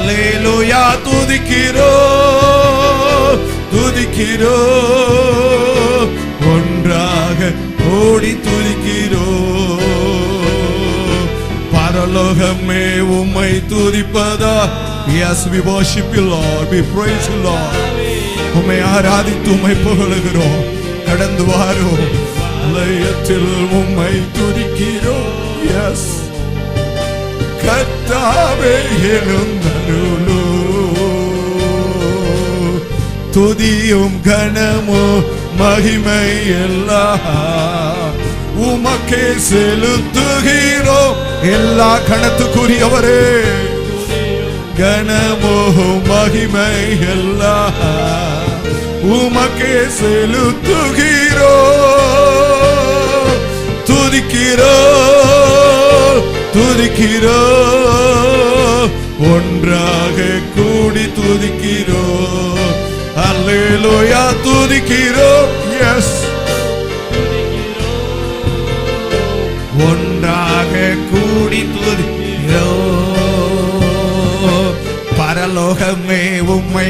அல்லேலூயா துதிக்கிறோ துதிக்கிறோ ஒன்றாக ஓடி துதிக்கிறோ பரலோகமே உம்மை துதிப்பதா. Yes, we worship you Lord, we praise you Lord. உம்மை ஆராதித்து உம்மை புகழுகிறோம். கடந்து வாரோம் லயத்தில் உம்மை துதிக்கிறோம். Yes, கர்த்தாவே எழுந்தருளோ துதியும் கனமும் மகிமை எல்லாம் உமக்கே செலுத்துகிறோம். எல்லா கணத்துக்குரியவரே கனமோ மகிமை எல்லாம் உமக்கே செலுத்துகிறோ துதிக்கிறோ துதிக்கிறோ ஒன்றாக கூடி துதிக்கிறோ. அல்லேலூயா துதிக்கிறோ. எஸ், ஒன்றாக கூடி துதிக்கிறோ. பரலோகமே உம்மை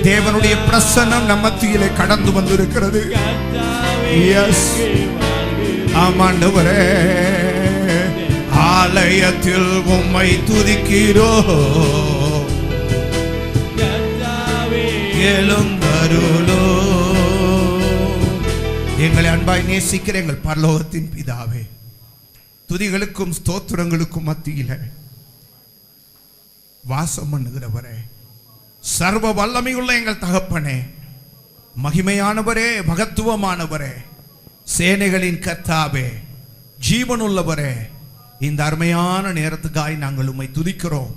தேவனுடைய பிரசன்னம் நம்ம மத்தியிலே கடந்து வந்திருக்கிறது. எஸ், ஆமாண்டவரே ஆலயத்தில் உம்மை துதிக்கிறோ. எழுந்தருளோ. எங்களை அன்பாய் நேசிக்கிற எங்கள் பரலோகத்தின் பிதாவே, துதிகளுக்கும் ஸ்தோத்திரங்களுக்கும் மத்தியில வாசம் பண்ணுகிறவரே, சர்வ வல்லமையுள்ள எங்கள் தகப்பனே, மகிமையானவரே, மகத்துவமானவரே, சேனைகளின் கர்த்தாவே, ஜீவனுள்ளவரே, இந்த அருமையான நேரத்துக்காய் நாங்கள் உம்மை துதிக்கிறோம்.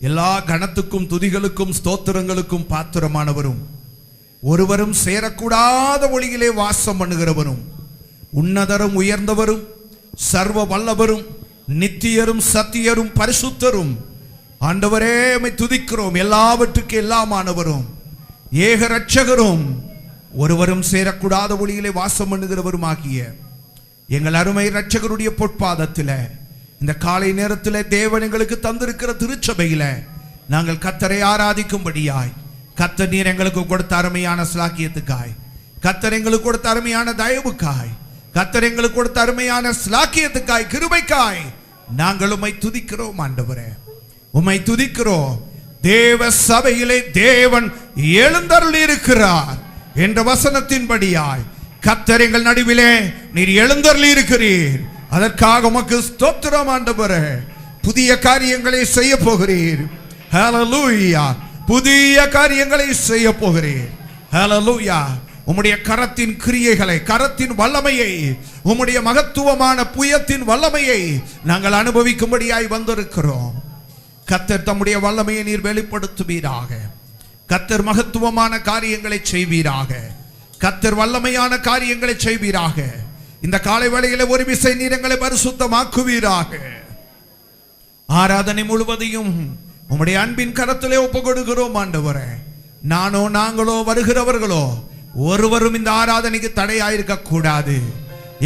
எல்லா கணத்துக்கும் துதிகளுக்கும் ஸ்தோத்திரங்களுக்கும் பாத்திரமானவரும், ஒருவரும் சேரக்கூடாத ஒளியிலே வாசம் பண்ணுகிறவரும், உன்னதரும் உயர்ந்தவரும், சர்வ வல்லவரும், நித்தியரும் சத்தியரும் பரிசுத்தரும் ஆண்டவரே உம்மை துதிக்கிறோம். எல்லாவற்றுக்கு எல்லாமானவரும், ஏக ரட்சகரும், ஒருவரும் சேரக்கூடாத ஒளியிலே வாசம் பண்ணுகிறவரும் ஆகிய எங்கள் அருமை ரட்சகருடைய பொற்பாதத்தில் இந்த காலை நேரத்தில் தேவன் எங்களுக்கு தந்திருக்கிற திருச்சபையில நாங்கள் கர்த்தரை ஆராதிக்கும்படியாய், கர்த்தர் நீர் எங்களுக்கு கொடுத்த அருமையான ஸ்லாக்கியத்துக்காய், கர்த்தர் எங்களுக்கு கொடுத்த அருமையான தயவுக்காய், கர்த்தர் எங்களுக்கு கொடுத்த அருமையான ஸ்லாக்கியத்துக்காய், கிருபைக்காய் நாங்கள் உம்மை துதிக்கிறோம். ஆண்டவரே உம்மை துதிக்கிறோம். தேவ சபையிலே தேவன் எழுந்தருளி இருக்கிறார் என்ற வசனத்தின்படியாய் கர்த்தர் எங்கள் நடுவிலே நீர் எழுந்தருளி இருக்கிறீர். அதற்காக உமக்கு ஸ்தோத்திரம் ஆண்டவரே. புதிய காரியங்களை செய்ய போகிறீர். ஹல்லேலூயா. புதிய காரியங்களை செய்ய போகிறீர். ஹல்லேலூயா. உம்முடைய கரத்தின் கிரியைகளை, கரத்தின் வல்லமையை, உம்முடைய மகத்துவமான புயத்தின் வல்லமையை நாங்கள் அனுபவிக்கும்படியாய் வந்திருக்கிறோம். கர்த்தர் தம்முடைய வல்லமையை நீர் வெளிப்படுத்துவீராக. கர்த்தர் மகத்துவமான காரியங்களை செய்வீராக. கர்த்தர் வல்லமையான காரியங்களை செய்வீராக. இந்த காலை வேளையிலே ஒரு விசை நீர் எங்களை பரிசுத்தமாக்குவீராக. ஆராதனை முழுவதையும் உம்முடைய அன்பின் கரத்திலே ஒப்புக் கொடுக்கிறோம் ஆண்டவரே. நானோ நாங்களோ வருகிறவர்களோ ஒருவரும் இந்த ஆராதனைக்கு தடையாயிருக்க கூடாது.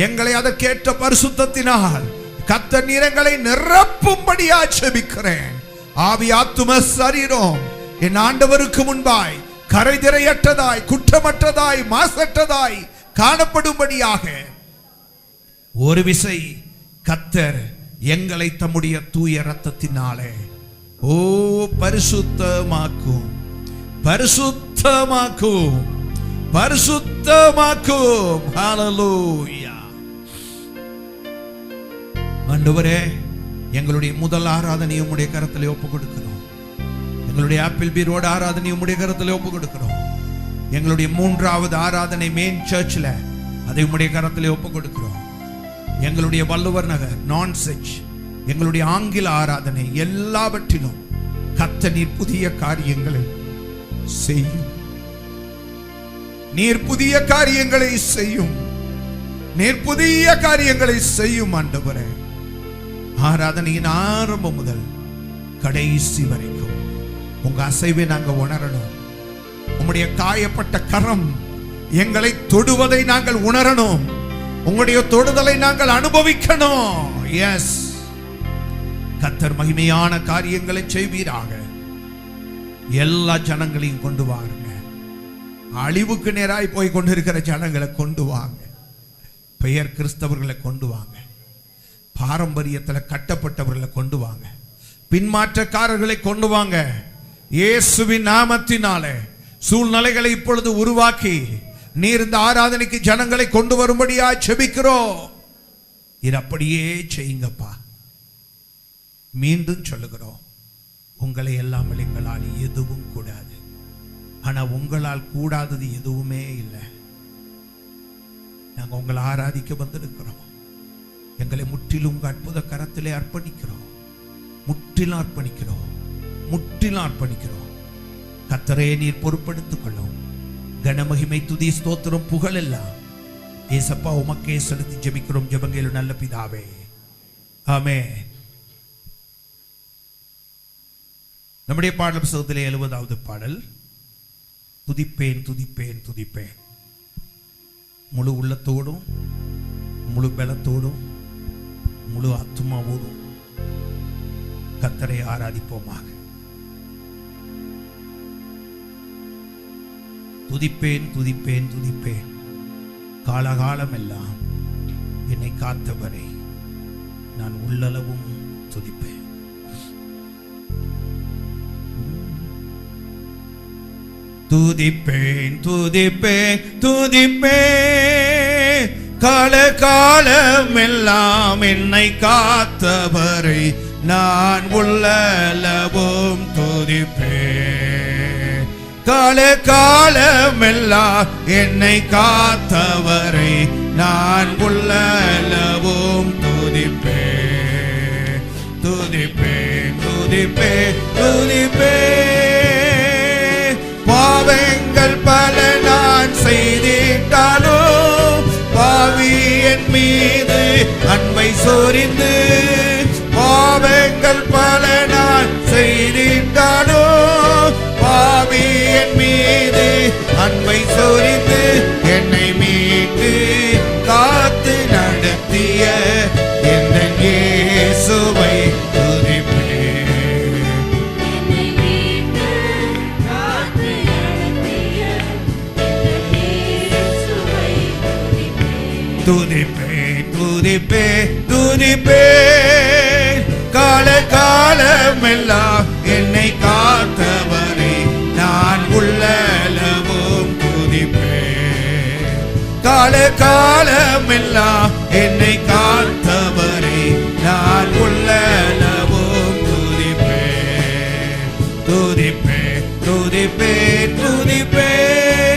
எங்களை அதற்கேற்ற பரிசுத்தத்தினால் கர்த்தர் நீர் எங்களை நிரப்பும்படியா ஜெபிக்கிறேன். ஆவி ஆத்தும சரீரம் என் ஆண்டவருக்கு முன்பாய் கரைதிரையற்றதாய், குற்றமற்றதாய், மாசற்றதாய் காணப்படும்படியாக ஒரு விசை கர்த்தர் எங்களை தம்முடைய தூய இரத்தத்தினாலே ஓ பரிசுத்தமாக்கும், பரிசுத்தமாக்கும், பரிசுத்தமாக்கும். ஹல்லேலூயா. ஆண்டவரே எங்களுடைய முதல் ஆராதனை உம்முடைய கரத்திலே ஒப்புக் கொடுக்கிறோம். எங்களுடைய ஆப்பிள் பீ ரோடு ஆராதனை உம்முடைய கரத்திலே ஒப்புக் கொடுக்கிறோம். எங்களுடைய மூன்றாவது ஆராதனை மெயின் சர்ச்சில் அதை உம்முடைய கரத்திலே ஒப்புக் கொடுக்கிறோம். எங்களுடைய வள்ளுவர் நகர் நான் செச், எங்களுடைய ஆங்கில ஆராதனை எல்லாவற்றிலும் கர்த்தர் நீர் புதிய காரியங்களை செய்யும். நீர் புதிய காரியங்களை செய்யும். நீர் புதிய காரியங்களை செய்யும் ஆண்டவரே. ஆராதனையின் ஆரம்பம் முதல் கடைசி வரைக்கும் உங்க அசைவை நாங்க உணரணும். உங்களுடைய காயப்பட்ட கரம் எங்களை தொடுவதை நாங்கள் உணரணும். உங்களுடைய தொடுதலை நாங்கள் அனுபவிக்கணும். எஸ், கர்த்தர் மகிமையான காரியங்களை செய்வீராக. எல்லா ஜனங்களையும் கொண்டு வாருங்க. அழிவுக்கு நேராய் போய் கொண்டிருக்கிற ஜனங்களை கொண்டு வாங்க. பெயர் கிறிஸ்தவர்களை கொண்டு வாங்க. பாரம்பரியத்தில் கட்டப்பட்டவர்களை கொண்டு வாங்க. பின்மாற்றக்காரர்களை கொண்டு வாங்க. இயேசுவின் நாமத்தினாலே சூழ்நிலைகளை இப்பொழுது உருவாக்கி நீர் இந்த ஆராதனைக்கு ஜனங்களை கொண்டு வரும்படியா ஜெபிக்கிறோம். இது அப்படியே செய்யுங்கப்பா. மீண்டும் சொல்லுகிறோம், உங்களை எல்லாம் எங்களால் எதுவும் கூடாது. ஆனா உங்களால் கூடாதது எதுவுமே இல்லை. நாங்கள் உங்களை ஆராதிக்க வந்திருக்கிறோம். எங்களை முற்றிலும் உங்க அற்புத கரத்திலே அர்ப்பணிக்கிறோம். முற்றிலும் அர்ப்பணிக்கிறோம். முற்றிலும் அர்ப்பணிக்கிறோம். கர்த்தரே நீர் பொறுப்படுத்திக் கொள்ளும். கனமகிமை துதி ஸ்தோத்திரம் புகழ் எல்லாம் ஏசப்பா உமக்கே செலுத்தி ஜெபிக்கிறோம் ஜெபங்களில் நல்ல பிதாவே, ஆமென். நம்முடைய பாடல் புத்தகத்திலே 70வது பாடல், துதிப்பேன் துதிப்பேன் துதிப்பேன். முழு உள்ளத்தோடும் முழு பலத்தோடும் முழு ஆத்துமாவோடும் கர்த்தரை ஆராதிப்போமாக. துதிப்பேன் துதிப்பேன் துதிப்பேன், காலகாலம் எல்லாம் என்னை காத்தவரை நான் உள்ளளவும் துதிப்பேன். துதிப்பேன் துதிப்பேன் துதிப்பேன், காலகாலம் எல்லாம் என்னை காத்தவரை நான் உள்ளளவும் துதிப்பேன். காலகாலம் எல்லாம் என்னை காத்தவரை நான் உள்ளளவும் துதிப்பேன். துதிப்பேன் துதிப்பேன் துதிப்பேன், பாவங்கள் பல நான் செய்திட்டாலும் பாவி என் மீது அன்பை சொரிந்து, பாவங்கள் பல நான் செய்திட்டாலும் பாவி என் மீது அன்பை சொரிந்து என்னை மீட்டு காத்து நடத்திய என் இயேசுவை துதிப்பேன். துதிப்பேன் துதிப்பேன் துதிப்பேன், காலகாலம் எல்லாம் என்னை காத்தவரை நான் உள்ளளவும் துதிப்பேன். காலகாலம் எல்லாம் என்னை காத்தவரை நான் உள்ளளவும் துதிப்பேன். துதிப்பேன் துதிப்பேன் துதிப்பேன்,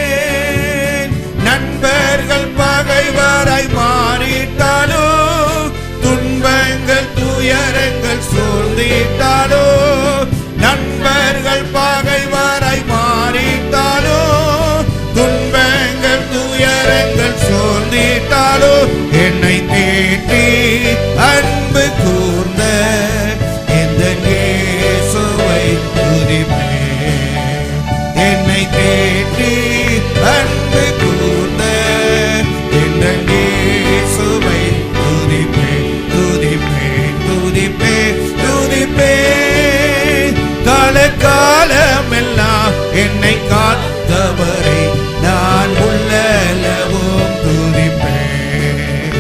நண்பர்கள் பகைவராய் மாறிட்டாலும் துன்பங்கள் துயரங்கள் சூழ்ந்திட்டாலும், நண்பர்கள் பகைவராய் மாறிட்டாலும் துன்பங்கள் துயரங்கள் சூழ்ந்திட்டாலும் என்னை தேற்றி அன்பு கூர்ந்த இந்த இயேசுவை துதிப்பேன். என்னை தேற்றி அன்பு கூர்ந்த இந்த இயேசுவை துதிப்பேன். துதிப்பேன் துதிப்பேன் துதிப்பேன், காலகாலம் எல்லாம் என்னை காத்தவரை நான் உள்ளளவும் துதிப்பேன்.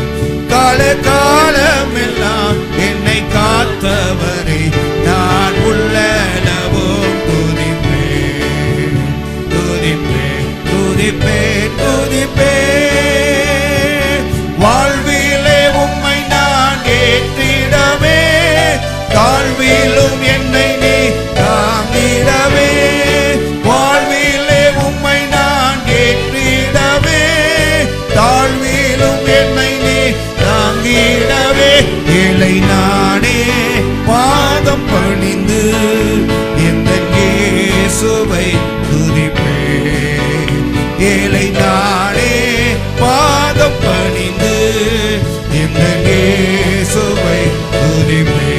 காலகாலம் எல்லாம் என்னை காத்தவரை நான் உள்ளளவும் துதிப்பேன். துதிப்பேன் துதிப்பேன் துதிப்பேன், வாழ்விலே உம்மை நான் ஏற்றிடவே தாழ்விலும் என்னை நீ தாங்கிடவே. வாழ்விலே உம்மை நான் ஏற்றிடவே தாழ்விலும் என்னை நீ தாங்கிடவே. ஏழை நானே பாதம் பணிந்து இந்த இயேசுவை துதிப்பேன். ஏழை நானே பாதம் பணிந்து இந்த இயேசுவை துதிப்பேன்.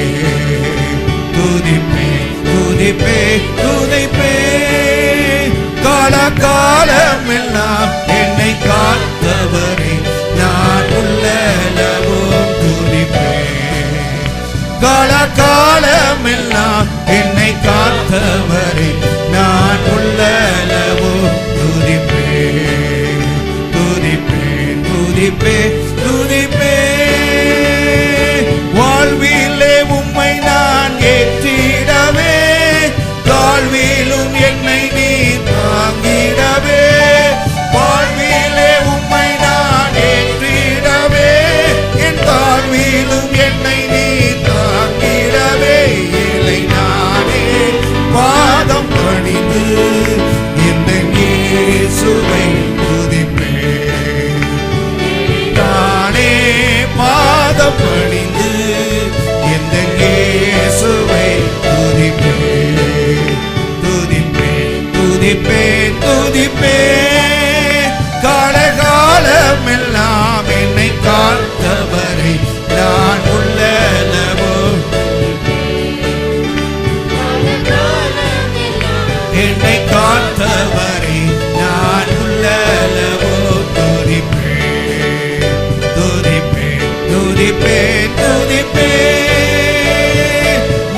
துதிப்பேன் துதிப்பேன் துதிப்பேன், காலகாலம் எல்லாம் என்னை காத்தவரை நான் உள்ளளவும் துதிப்பேன். காலகாலம் எல்லாம் என்னை காத்தவரை நான் என்னை காத்தவரை நான் உள்ளளவோ துதிப்பேன், துதிப்பேன், துதிப்பேன், துதிப்பேன்.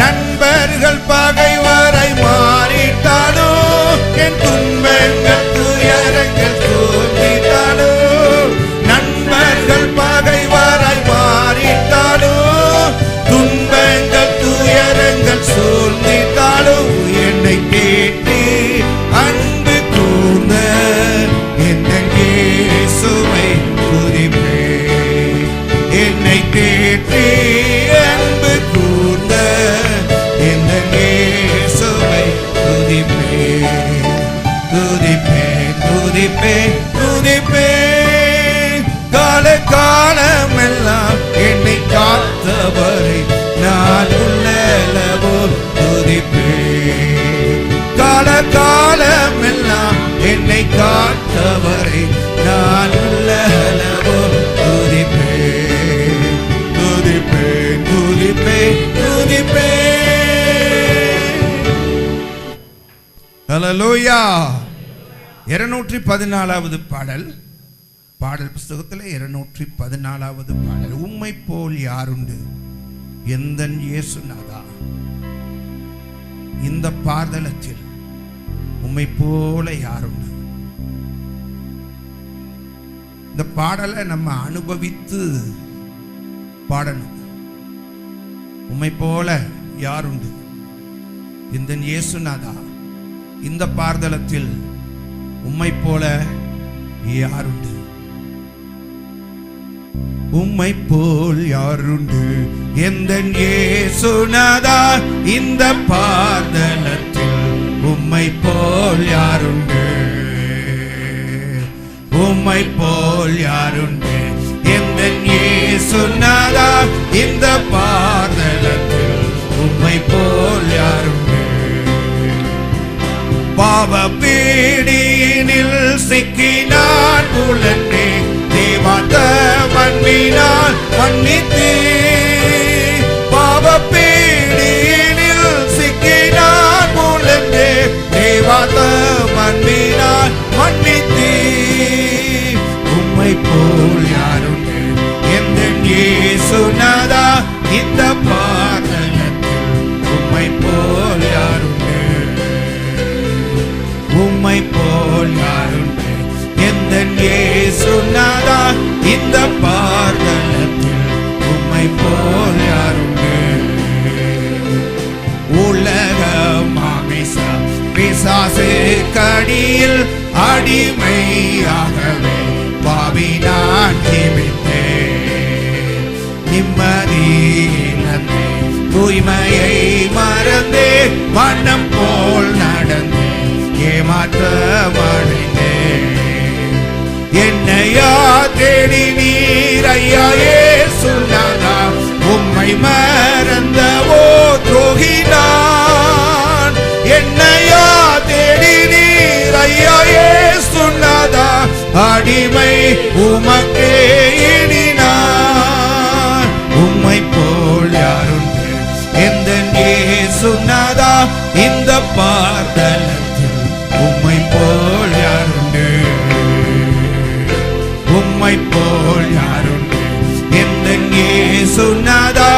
நண்பர்கள் பகைவரை மாறிட்டாலோ, என் துன்பங்கள் துயரங்கள் சூழ்ந்திட்டாலோ, நண்பர்கள் பகைவரை மாறிட்டாலோ, துன்பங்கள் துயரங்கள் சூழ்ந்திட்டாலோ, என்னை கேட்டு அன்பு கூர்ந்த என் இயேசுவை துதிப்பேன். என்னை கேட்டு அன்பு கூர்ந்த என் இயேசுவை துதிப்பேன், துதிப்பேன், துதிப்பேன், துதிப்பேன். கால காலமெல்லாம் என்னை காத்தவரை நான் உள்ளளவோ துதிப்பேன். கால காலமெல்லாம் என்னை காத்தவரை நான் உள்ளளவோ துதிப்பேன், துதிப்பேன், துதிப்பேன், துதிப்பேன். ஹல்லேலூயா. 214வது பாடல், பாடல் புஸ்தகத்தில் 214வது பாடல். உம்மை போல் யாருண்டு எந்தன் இயேசுநாதா, இந்த பாதலத்தில் உம்மை போல யாருண்டு. இந்த பாடலை நம்ம அனுபவித்து பாடணும். உம்மை போல யாருண்டு எந்தன் இயேசுநாதா, இந்த பாதலத்தில் உம்மை போல யாருண்டு. உம்மை போல் யாருண்டு எந்தன் இயேசுநாதா, இந்த பாதலத்தில் உம்மை போல் யாருண்டு. உம்மை போல் யாருண்டு எந்தன் இயேசுநாதா, இந்த பாதலத்தில் உம்மை போல் யாருண்டு. பாவ பீடியினில் சிக்கினான் புலனே, தேவாத மன்னினால் மன்னித்தே. பாவ பீடியினில் சிக்கினான் புலனே, தேவாத மன்னினால் மன்னித்தே. உம்மை போல் யாருண்டு எந்தன் இயேசுநாதா, இந்த பாதலத்தில் உம்மை போல் யாருண்டு. உம்மை போல் யாருண்டு எந்தன் இயேசுநாதா, இந்த பாதலத்தில் உம்மை போல் யாருண்டு. உலக மாமிசம் பிசாசு கடியில் அடிமையாகவே பாவி நான் ஜீவித்தேன். நிம்மதி இழந்தே, தூய்மையை மறந்தே, வண்ணம் போல் நடந்தே, ஏமாற்றமடைந்தே. என்னையா தேடி நீர் ஐயா இயேசுநாதா, உம்மை மறந்தவோ துரோகினான். என்னையா தேடி நீர் ஐயா இயேசுநாதா, அடிமை உமக்கே இடினான். உம்மை போல் யாருண்டு எந்தன் இயேசுநாதா, இந்த பாதலத்தில் உம்மை போல் யாருண்டு. உம்மை போல் யாருண்டு எந்தன் இயேசுநாதா,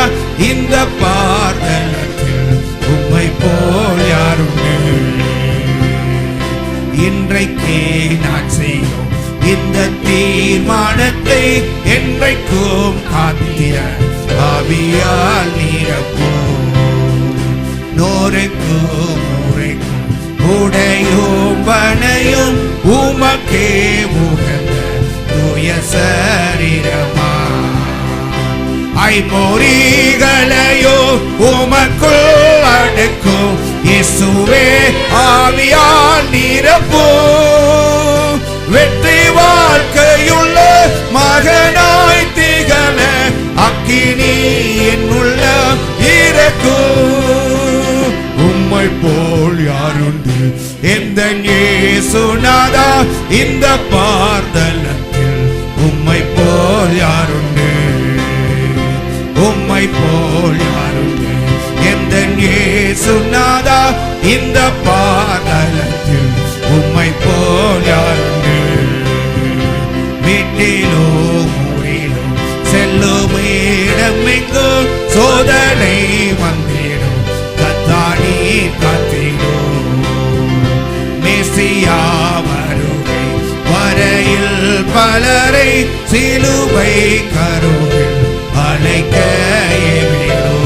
இந்த பாதலத்தில் உம்மை போல் யாருண்டு. இன்றைக்கே நான் செய்யும் இந்த தீர்மானத்தை என்றைக்கும் காத்திர ஆவியால் நிரப்பும். நோரைக்கும் ஊரைக்கும் உடையும் வனையும் உமக்கே உகந்த தூய சரீரமா. ஐமொழிகளையோ உமக்குள் அடக்கும் இயேசுவே ஆவியால் நிரப்பும். வெற்றி வாழ்க்கையுள்ள மகனாய் திகழ அக்கினி என்னுள்ள இறக்கும். உம்மை போல் யாருண்டு எந்தன் இயேசுநாதா, இந்த பாதலத்தில் உம்மை போல் யாருண்டு. உம்மை போல் யாருண்டு எந்தன் இயேசுநாதா, இந்த பாதலத்தில் பலரை சிலுவை கருவில் அழைக்க எவிடோ.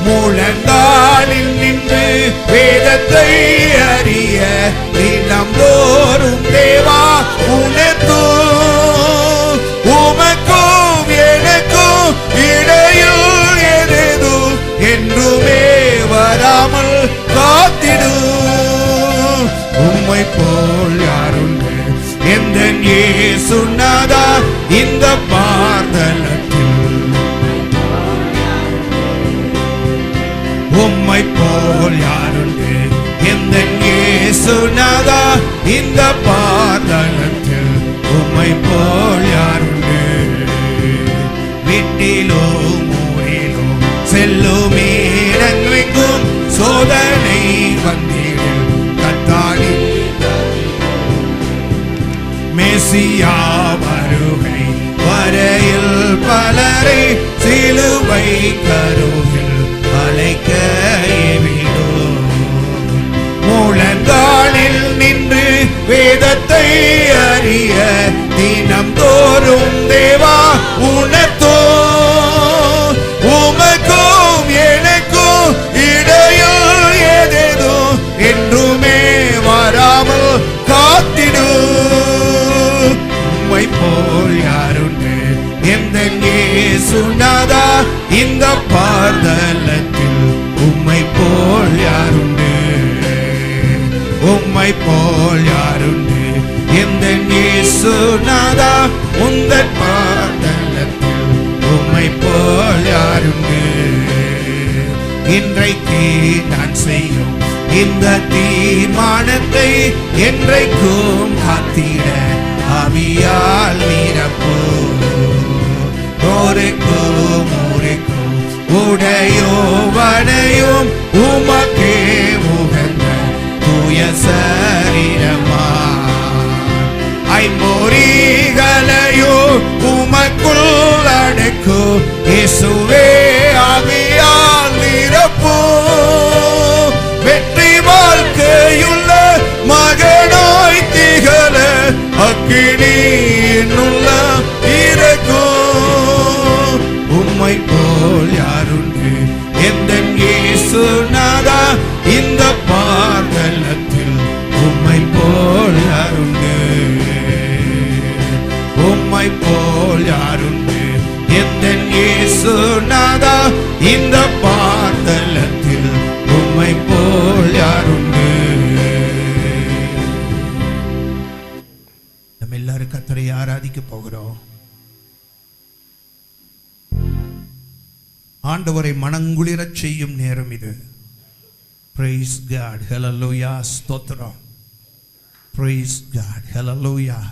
முழங்காலில் நின்று வேதத்தை அறிய தினம் தோறும் தேவா உணர்த்தோ. உமக்கும் எனக்கும் இடையில் எதேதோ என்றுமே வராமல் காத்திடும். உம்மை போல் யாருண்டு எந்தன் இயேசு நாதா இந்த பார்தலத்தில். உம்மை போல் யாருண்டு எந்தன் இயேசு நாதா இந்த பார்தலத்தில். உம்மை போல் யாருண்டு. வீட்டிலோ ஊரிலோ செல்லும் இடங்கெங்கும் சோதனை வந்திடும் கர்த்தானி. மெசியா வருகை வரையில் பலரை சிலுவை கருவில் அழைக்க எவிடோ. முழங்காலில் நின்று வேதத்தை அறிய தினம் தோறும் தேவா உணர்த்தோ. உமக்கும் எனக்கும் இடையில் எதேதோ என்றுமே வராமல் காத்திடும். உம்மை போல் யாருண்டு எந்தன் இயேசு நாதா இந்த பார்தலத்தில். உம்மை போல் யாருண்டு. உம்மை போல் யாருண்டு எந்தன் இயேசு நாதா உந்தன் பார்தலத்தில். உம்மை போல் யாருண்டு. இன்றைக்கு நான் செய்யும் இந்த தீர்மானத்தை என்றைக்கும் காத்திட ஆவியால் நிரப்போ. ஓரைக்கும் ஊரைக்கும் உடையோ வடையும் உமக்கே உகந்த தூய சரீரமா. ஐம்பொறிகளையோ உமக்குள் அடக்கோ. இயேசுவே ஆவியால் நிரப்போ. வெற்றி வாழ்க்கையுள்ள மகனாய் திகழ அக்கினியினுள்ள இறக்கும். உம்மை போல் யாருண்டு எந்தன் இயேசு நாதா இந்த பார்தலத்தில். உம்மை போல் யாருண்டு. உம்மை போல் யாருண்டு எந்தன் இயேசு நாதா இந்த பார்தலத்தில். உம்மை போல் யாருண்டு. நம்ம எல்லாரும் கர்த்தரை ஆராதிக்க போகிறோம். ஆண்டவரை மனங்குளிரச் செய்யும் நேரம் இது. Praise God. Hallelujah. ஸ்தோத்திரம். Praise God. Hallelujah.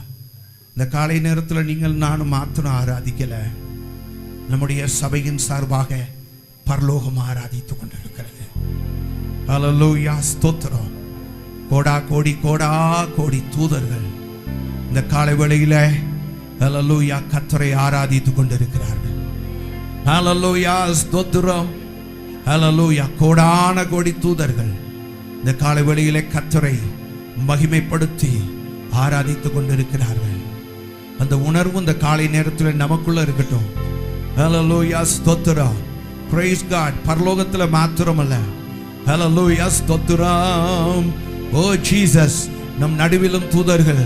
இந்த காலை நேரத்தில் நீங்கள் நானும் மாத்திரம் ஆராதிக்கல, நம்முடைய சபையின் சார்பாக பரலோகம் ஆராதித்துக் கொண்டிருக்கிறது. Hallelujah. ஸ்தோத்திரம். கோடா கோடி தூதர்கள் இந்த காலை வேளையில Hallelujah கர்த்தரை ஆராதித்துக் கொண்டிருக்கிறார்கள். Hallelujah. ஸ்தோத்திரம். Hallelujah. கோடான கோடி தூதர்கள் இந்த காலை வேளையிலே கர்த்தரை மகிமைப்படுத்தி ஆராதித்துக் கொண்டிருக்கிறார்கள். அந்த உணர்வு இந்த காலை நேரத்தில் நமக்குள்ள இருக்கட்டும். Hallelujah. ஸ்தோத்திரம். Praise God. பரலோகத்துல மாத்திரமல்ல. Hallelujah. ஸ்தோத்திரம். ஓ ஜீசஸ், நம் நடுவிலும் தூதர்கள்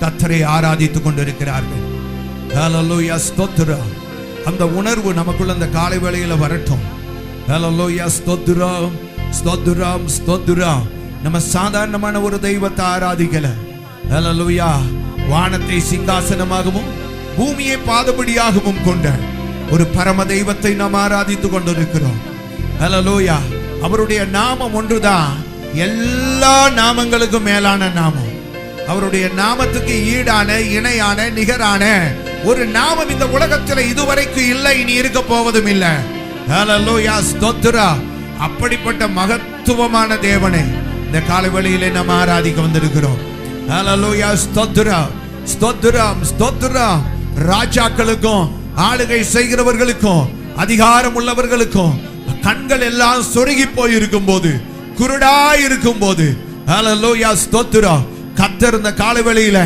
கர்த்தரை ஆராதித்துக் கொண்டிருக்கிறார்கள். Hallelujah. ஸ்தோத்திரம். அந்த உணர்வு நமக்குள்ள அந்த காலை வேளையில வரட்டும். Hallelujah. ஸ்தோத்திரம். ஸ்தோத்திரம். ஸ்தோத்திரம். நம்ம சாதாரணமான ஒரு தெய்வத்தை ஆராதிக்கல. Hallelujah. வானத்தை சிங்காசனமாகவும் பூமியை பாதபடியாகவும் கொண்ட ஒரு பரம தெய்வத்தை நாம் ஆராதித்துக் கொண்டிருக்கிறோம். Hallelujah. அவருடைய நாமம் ஒன்றுதான் எல்லா நாமங்களுக்கும் மேலான நாமம். அவருடைய நாமத்துக்கு ஈடான, இணையான, நிகரான ஒரு நாமம் இந்த உலகத்தில் இதுவரைக்கும் இல்லை, இனி இருக்க போவதும் இல்லை. Hallelujah. ஸ்தோத்திரம். அப்படிப்பட்ட மகத்துவமான தேவனை இந்த காலைவெளியிலே நாம் ஆராதிக்க வந்திருக்கிறோம். Hallelujah. ஸ்தோத்திரம். ஸ்தோத்திரம். ஸ்தோத்திரம். ராஜாக்களுக்கும் ஆளுகை செய்கிறவர்களுக்கும் அதிகாரம் உள்ளவர்களுக்கும் கண்கள் எல்லாம் சொருகி போயிருக்கும் போது, குருடாய் இருக்கும் போது, Hallelujah. ஸ்தோத்திரம். கர்த்தர் இந்த காலைவெளியில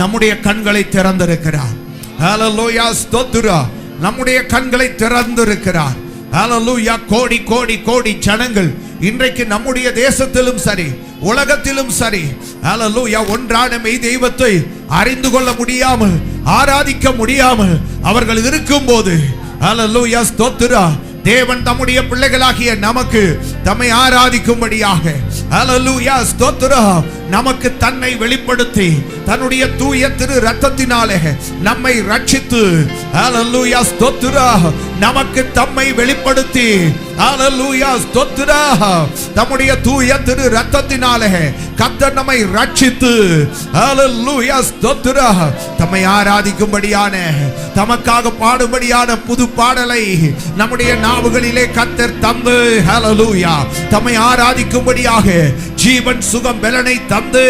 நம்முடைய கண்களை திறந்திருக்கிறார். ஹalleluya ஸ்தோத்திரம். நம்முடைய கண்களை திறந்திருக்கிறார். ஹalleluya. கோடி கோடி கோடி ஜனங்கள் இன்றைக்கு நம்முடைய தேசத்திலும் சரி உலகத்திலும் சரி ஹalleluya ஒன்றான மெய் தெய்வத்தை அறிந்து கொள்ள முடியாமல் ஆராதிக்க முடியாமல் அவர்கள் இருக்கும்போது ஹalleluya ஸ்தோத்திரம் தேவன் தம்முடைய பிள்ளைகளாகிய நமக்கு தம்மை ஆராதிக்கும்படியாக ஹalleluya ஸ்தோத்திரம் நமக்கு தன்னை வெளிப்படுத்தி தன்னுடைய தூய திரு இரத்தத்தினாலே நம்மை ரட்சித்து ஹalleluya ஸ்தோத்திரம் நமக்கு தம்மை வெளிப்படுத்தி ஹalleluya ஸ்தோத்திரம் தம்முடைய தூய திரு இரத்தத்தினாலே கர்த்தர் நம்மை ரட்சித்து ஹalleluya ஸ்தோத்திரம் தம்மை ஆராதிக்கும்படியான தமக்காக பாடும்படியான புது பாடலை நம்முடைய நாவுகளிலே கர்த்தர் தந்து ஹalleluya தம்மை ஆராதிக்கும்படியாக ஜீவன் சுகம் பலனை தந்து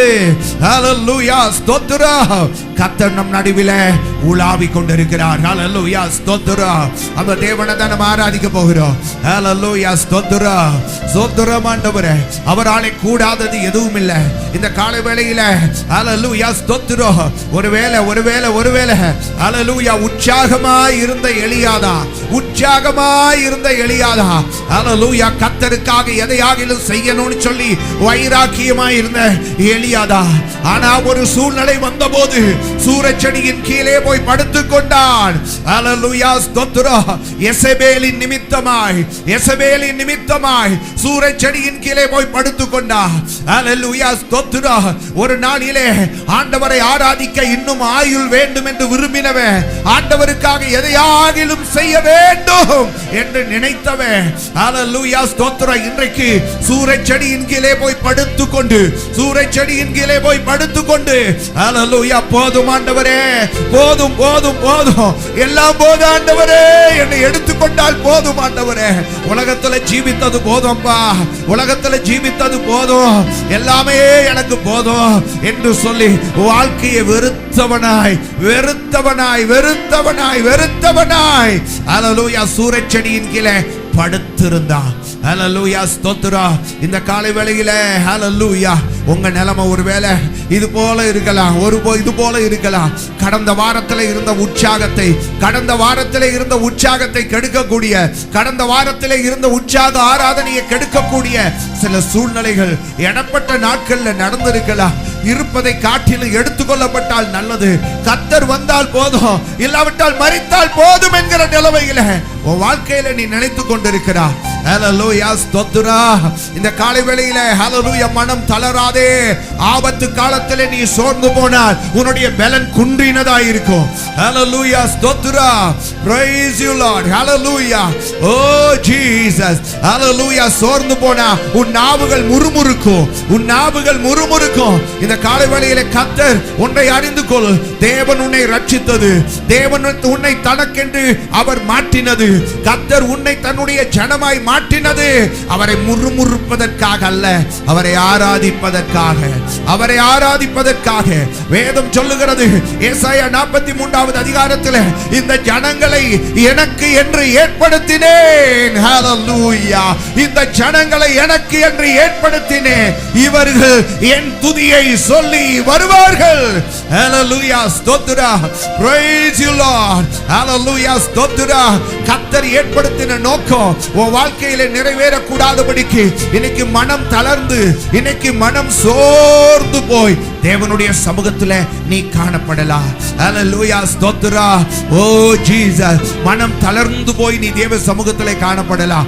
ஹalleluya ஸ்தோத்திரம் கர்த்தர் நம் நடுவிலே உலாவிக் கொண்டிருக்கிறார். ஹalleluya ஸ்தோத்திரம். அந்த தேவனை தான் நாம் ஆராதிக்க போகிறோம். ஹalleluya ஸ்தோத்திரம். ஸ்தோத்திரம் ஆண்டவரே. அவராலே கூடாதது எதுவும் இல்லை. இந்த காலை வேளையில ஹalleluya ஸ்தோத்திரம் ஒருவேளை ஹalleluya உற்சாகமாய் இருந்த எலியாதா ஹalleluya கர்த்தருக்காக எதையாகிலும் செய்யணும்னு சொல்லி வைராக்கியமாய் இருந்த எலியாதா ஆனா ஒரு சூழ்நிலை வந்தபோது சூரச்செடியின் கீழே போய் படுத்துக் கொண்டான். ஹalleluya ஸ்தோத்திரம். யெசபேலின் நிமித்தமாய் சூரச்செடியின் கீழே போய் படுத்துக் கொண்டான். ஹalleluya ஸ்தோத்திரம். ஒரு நாளிலே ஆண்டவரை ஆராதிக்க இன்னும் ஆயுள் வேண்டும் என்று விரும்பினவன் ஆண்டவருக்காக எதையாகிலும் செய்ய வேண்டும் என்று நினைத்தவன் ஹalleluya ஸ்தோத்திரம் இன்றைக்கு சூரச்செடியின் கீழே போய் படுத்துக்கொண்டு ஹalleluya போதும் ஆண்டவரே, போதும் எல்லாம் போதும் ஆண்டவரே, என்னை எடுத்துக்கொண்டால் போதும் ஆண்டவரே, உலகத்துல ஜீவித்தது போதும்பா, உலகத்துல ஜீவித்தது போதும், எல்லாமே எனக்கு போதும் என்று சொல்லி வாழ்க்கையை வெறுத்தவனாய் ஹalleluya சூரச்செடியின் கீழே படுத்திருந்தான். ஹalleluya ஸ்தோத்திரம். இந்த காலை வேளையில ஹalleluya உங்க நிலைமை ஒருவேளை இது போல இருக்கலாம். கடந்த வாரத்தில் இருந்த உற்சாகத்தை கெடுக்கக்கூடிய, கடந்த வாரத்தில் இருந்த உற்சாக ஆராதனையை கெடுக்கக்கூடிய சில சூழ்நிலைகள் இடப்பட்ட நாட்கள்ல நடந்திருக்கலாம். இருப்பதை காட்டிலும் எடுத்துக்கொள்ளப்பட்டால் நல்லது, கர்த்தர் வந்தால் போதும், இல்லாவிட்டால் மரித்தால் போதும் என்கிற நிலைமையில உன் வாழ்க்கையில நீ நினைத்துக் கொண்டிருக்கிறாய். ஹalleluya ஸ்தோத்திரம். இந்த காலை வேளையில ஹalleluya மனம் தளராதே. ஆபத்து காலத்திலே நீ சோர்ந்து போனால் உன்னுடைய பலன் குன்றினதாய் இருக்கும். ஹalleluya ஸ்தோத்திரம். praise you lord. hallelujah. oh jesus. hallelujah. சோர்ந்து போனா உன் நாவுகள் முறுமுறுக்கும். இந்த காலை வேளையிலே கர்த்தர் உன்னை அறிந்து கொள். தேவன் உன்னை ரட்சித்தது, தேவன் உன்னை தனக்கென்று அவர் மாற்றினது, கர்த்தர் உன்னை தன்னுடைய ஜனமாய் மாற்றினது அவரை முறுமுறுப்பதற்காக அல்ல, அவரை ஆராதிப்பதற்காக. வேதம் சொல்லுகிறது ஏசாயா 43வது அதிகாரத்தில் இந்த ஜனங்களை எனக்கு என்று ஏற்படுத்தினேன். ஹalleluya. இந்த ஜனங்களை எனக்கு என்று ஏற்படுத்தினேன், இவர்கள் என் துதியை சொல்லி வருவார்கள். ஹalleluya ஸ்தோத்திரம். praise you lord. ஹalleluya ஸ்தோத்திரம். கர்த்தர் ஏற்படுத்தின நோக்கம் உன் வாழ்க்கையில நிறைவேறக்கூடாதபடிக்கு இன்னைக்கு மனம் தளர்ந்து, இன்னைக்கு மனம் சோர்ந்து போய் தேவனுடைய சமூகத்துல நீ காணப்படலாம். ஹalleluya ஸ்தோத்திரம். ஓ ஜீசஸ். மனம் தளர்ந்து போய் நீ தேவ சமூகத்துல காணப்படலாம்.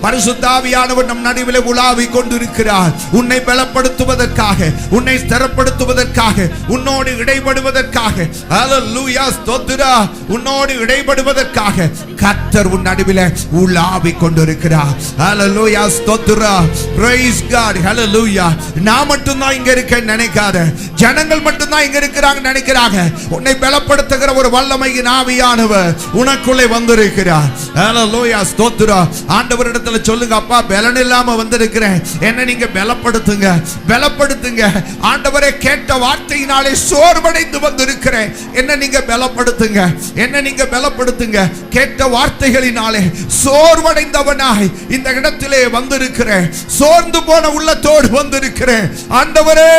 பரிசுத்த ஆவியானவர் நம் நடுவிலே உலாவிக் கொண்டிருக்கிறார். உன்னை பலப்படுத்துவதற்காக, உன்னை ஸ்திரப்படுத்துவதற்காக, உன்னோடு இடைபடுவதற்காக. ஹalleluya ஸ்தோத்திரம். உன்னோடு இடைபடுவதற்காக கர்த்தர் உன் நடுவிலே உலாவிக் கொண்டிருக்கிறார். ஹalleluya ஸ்தோத்திரம். praise god. hallelujah. நான் மட்டும் தான் இங்க இருக்க நினைக்காத, ஜனங்கள் மட்டும் தான் இங்க இருக்கிறாங்க நினைக்கிறாங்க. உன்னை பலப்படுத்துகிற ஒரு வல்லமையின் ஆவியானவர் உனக்குள்ளே வந்திருக்கிறார். ஹalleluya ஸ்தோத்திரம். ஆண்டவரிடத்துல சொல்லுங்க, அப்பா பலன் இல்லாம வந்திருக்கிறேன், என்ன நீங்க பலப்படுத்துங்க. ஆண்டவரே கேட்ட வார்த்தையினாலே சோர்வடைந்து வந்திருக்கிறேன், என்ன நீங்க பலப்படுத்துங்க. கேட்ட வார்த்தைகளினாலே சோர்வடைந்தவனாய் இந்த இடத்திலே வந்திருக்கிறேன், சோர்ந்து போன உள்ளத்தோடு வந்திருக்கிறேன். ஆண்டவரே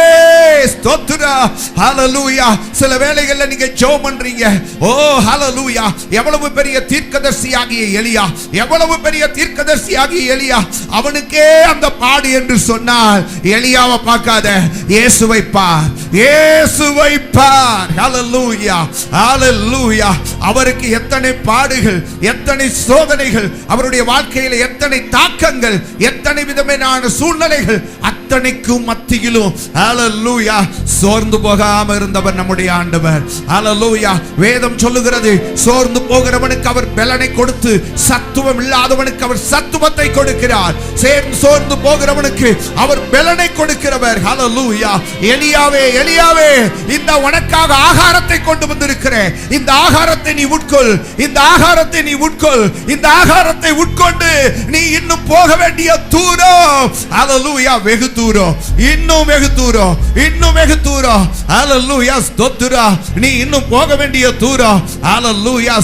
ஸ்தோத்திரம். ஸ்தோத்திரம். ஹalleluya. சில வேளைகள்ல நீங்க ஜெபம் பண்றீங்க. ஓ ஹalleluya. எவ்வளவு பெரிய தீர்க்கதரிசியாகிய எலியா, எவ்வளவு பெரிய தீர்க்கதரிசியாகிய எலியா, அவனுக்கே அந்த பாடு என்று சொன்னால் எலியாவை பார்க்காத, இயேசுவை பார், இயேசுவை பார். ஹalleluya, ஹalleluya. அவருக்கு எத்தனை பாடுகள், எத்தனை சோதனைகள், அவருடைய வாழ்க்கையில் எத்தனை தாக்கங்கள், எத்தனை விதமான சூழ்நிலைகள், அத்தனைக்கும் மத்தியிலும் ஹalleluya சோர்ந்து போகாம இருந்தவர் நம்முடைய ஆண்டவர். ஹalleluya. வேதம் சொல்லுகிறது, சோர்ந்து போகிறவனுக்கு அவர் பலனை கொடுத்து சத்துவம் இல்லாதவனுக்கு அவர் சத்துவத்தை கொடுக்கிறார். சோர்ந்து போகிறவனுக்கு அவர் பலனை கொடுக்கிறவர். ஹalleluya. எலியாவே, எலியாவே, இந்த உனக்காக ஆகாரத்தை கொண்டு வந்திருக்கிறேன், இந்த ஆகாரத்தை நீ உட்கொள், இந்த ஆகாரத்தை நீ உட்கொள், இந்த ஆகாரத்தை உட்கொண்டு நீ இன்னும் போக வேண்டிய தூரம், ஹalleluya, வெகு தூரம், இன்னும் வெகு தூரம், இன்னும் வெகு தூரம். ஹalleluya, ஸ்தோத்திரம். நீ இன்னும் போக வேண்டிய தூரம், ஹalleluya,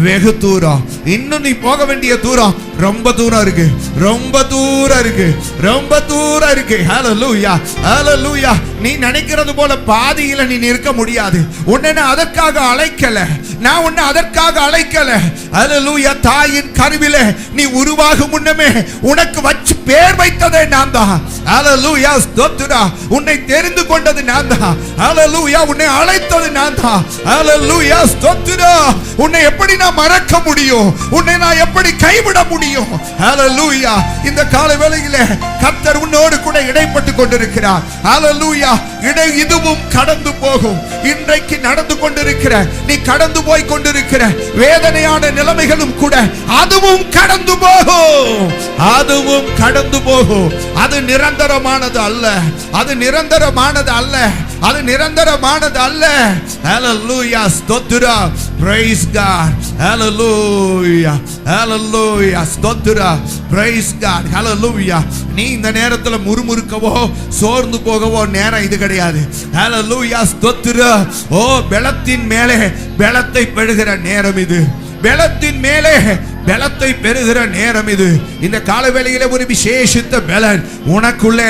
வெகு தூரம். இன்னும் நீ போக வேண்டிய தூரம் ரொம்ப தூரம் இருக்கு, ரொம்ப தூரம் இருக்கு, ரொம்ப தூரம் இருக்கு. ஹalleluya, ஹalleluya. நீ நினைக்கிறது போல பாதியில நீ நிற்க முடியாது. உன்னை நான் அதற்காக அழைக்கல, நான் உன்னை அதற்காக அழைக்கல. ஹalleluya. தாயின் கருவிலே நீ உருவாகும் முன்னமே உனக்கு வச்சு பேர் வைத்ததே நான் தான். ஹalleluya, ஸ்தோத்திரம். உன்னை தெரிந்து கொண்டது நான் தான். ஹalleluya, உன்னை அழைத்தது நான் தான். ஹalleluya, ஸ்தோத்திரம். உன்னை எப்படி நான் மறக்க முடியும்? உன்னை நான் எப்படி கைவிட முடியும்? ஹalleluya. இந்த காலை வேளையிலே கர்த்தர் உன்னோடு கூட இடைப்பட்டு கொண்டிருக்கிறார். ஹalleluya. இதுவும் கடந்து போகும். இன்றைக்கு நடந்து கொண்டிருக்கிற, நீ கடந்து போய் கொண்டிருக்கிற வேதனையான நிலைமைகளும் கூட அதுவும் கடந்து போகும், அதுவும் கடந்து போகும். அது நிரந்தரமானது அல்ல, அது நிரந்தரமானது அல்ல, அது நிரந்தரமானது அல்ல. ஹalleluya, ஸ்தோத்திரம். praise God. hallelujah, hallelujah, ஸ்தோத்திரம். praise God. hallelujah. நீ இந்த நேரத்துல முறுமுறுக்கவோ சோர்ந்து போகவோ நேரம் இது கிடையாது. hallelujah, ஸ்தோத்திரம். ஓ, பலத்தின் மேலே பலத்தை பெறுகிற நேரம் இது, பலத்தின் மேலே பலத்தை பெறுகிற நேரம் இது. இந்த காலவேளையிலே ஒரு விசேஷித்த பலன் உனக்குள்ளே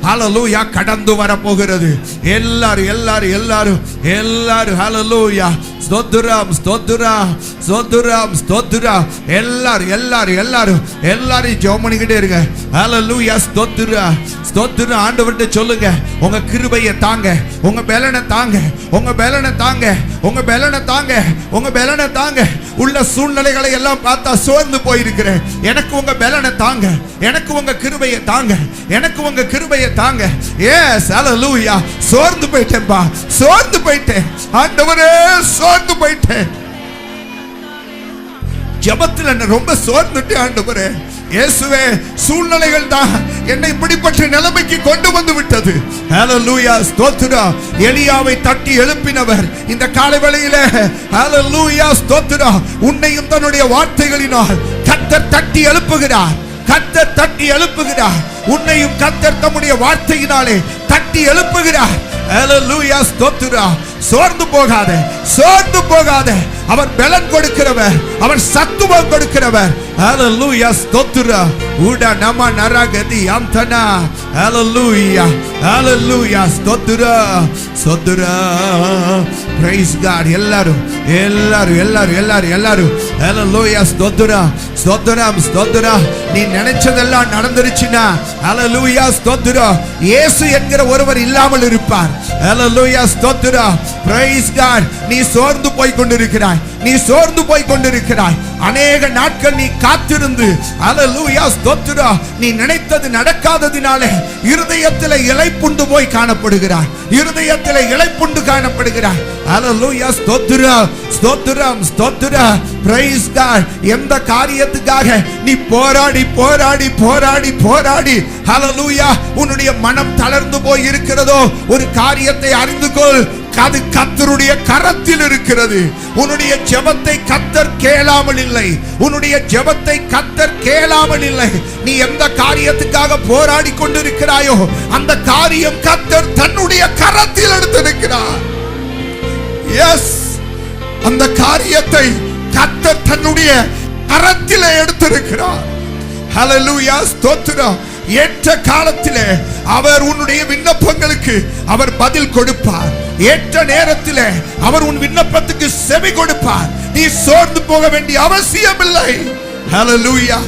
ஹalleluya கடந்து வர போகிறது. எல்லாரும் எல்லாரும் எல்லாரும் எல்லாரும் ஹalleluya, ஸ்தோத்திரம், ஸ்தோத்திரம், ஸ்தோத்திரம், ஸ்தோத்திரம். எல்லாரும் எல்லாரும் எல்லாரும் எல்லாரும் ஜெபம் பண்ணிக்கிட்டே இருங்க. ஹalleluya, ஸ்தோத்திரம், ஸ்தோத்திரம். ஆண்டவர்கிட்ட சொல்லுங்க, உங்க கிருபையை தாங்க, உங்க பலனை தாங்க, உங்க பலனை தாங்க, உங்க பலனை தாங்க, உங்க பலனை தாங்க. உள்ள சூழ்நிலைகளை எல்லாம் பார்த்தா சோர்ந்து போயிருக்கிறேன், எனக்கு உங்க பலனை தாங்க, எனக்கு உங்க கிருபையை தாங்க, எனக்கு உங்க கிருபையை தாங்க. எஸ், ஹalleluya. சோர்ந்து போயிட்டேன்பா, சோர்ந்து போயிட்டேன் ஆண்டவரே, சோர்ந்து போயிட்டேன். ஜெபத்தில் என்ன ரொம்ப சோர்ந்துட்டேன் ஆண்டவரே. இயேசுவே, சூழ்நிலைகள் தான் என்னை இப்படிப்பட்ட நிலைமைக்கு கொண்டு வந்து விட்டது. ஹalleluya, ஸ்தோத்திரம். எலியாவை தட்டி எழுப்பினவர் இந்த காலை வேளையிலே ஹalleluya, ஸ்தோத்திரம். உன்னையும் தன்னுடைய வார்த்தைகளினால் கர்த்தர் தட்டி எழுப்புகிறார், கர்த்தர் தட்டி எழுப்புகிறார். உன்னையும் கர்த்தர் தம்முடைய வார்த்தையினாலே தட்டி எழுப்புகிறார். ஹalleluya, ஸ்தோத்திரம். சோர்ந்து போகாத, சோர்ந்து போகாத. அவர் பலன் கொடுக்கிறவர், அவர் சத்துவம் கொடுக்கிறவர். ஹalleluya, ஸ்தோத்திரம். உடா நம நரகதி அந்தனா. ஹalleluya, ஹalleluya, ஸ்தோத்திரம், ஸ்தோத்திரம். praise God. எல்லாரும் எல்லாரும் எல்லாரும் எல்லாரும் எல்லாரும் ஹalleluya, ஸ்தோத்திரம், ஸ்தோத்திரம், ஸ்தோத்திரம். நீ நினைச்சதெல்லாம் நடந்துருச்சுனா ஹalleluya, ஸ்தோத்திரம். இயேசு என்கிற ஒருவர் இல்லாமல் இருப்பார். ஹalleluya, ஸ்தோத்திரம். praise God. நீ சோர்ந்து போய் கொண்டிருக்கிறாய், நீ சோர்ந்து போய் கொண்டிருக்கிறாய். அநேக நாட்கள் நீ காத்திருந்து ஹalleluya, ஸ்தோத்திரம். நீ நினைத்தது நடக்காததினாலே இருதயத்திலே இளைப்புண்டு போய் காணப்படுகிறாய், இருதயத்திலே இளைப்புண்டு காணப்படுகிறாய். ஹalleluya, ஸ்தோத்திரம், ஸ்தோத்திரம், ஸ்தோத்திரம். praise God. எந்த காரியத்துக்காக நீ போராடி போராடி போராடி போராடி ஹalleluya உன்னுடைய மனம் தளர்ந்து போய் இருக்கிறதோ, ஒரு காரியத்தை அறிந்து கொள், அது கர்த்தருடைய கரத்தில் இருக்கிறது. உன்னுடைய ஜெபத்தை கர்த்தர் கேளாமல் இல்லை, உன்னுடைய ஜெபத்தை கர்த்தர் கேளாமல் இல்லை. நீ எந்த காரியத்துக்காக போராடி கொண்டிருக்கிறாயோ அந்த காரியம் கர்த்தர் தன்னுடைய கரத்தில் எடுத்திருக்கிறார். எஸ், அந்த காரியத்தை கர்த்தர் தன்னுடைய கரத்தில் எடுத்திருக்கிறார். ஹalleluya, ஸ்தோத்திரம். ஏற்ற காலத்திலே அவர் உன்னுடைய விண்ணப்பங்களுக்கு அவர் பதில் கொடுப்பார். ஏற்ற நேரத்திலே அவர் உன் விண்ணப்பத்துக்கு செவி கொடுப்பார். நீ சோர்ந்து போக வேண்டிய அவசியமில்லை. ஹல்லேலூயா.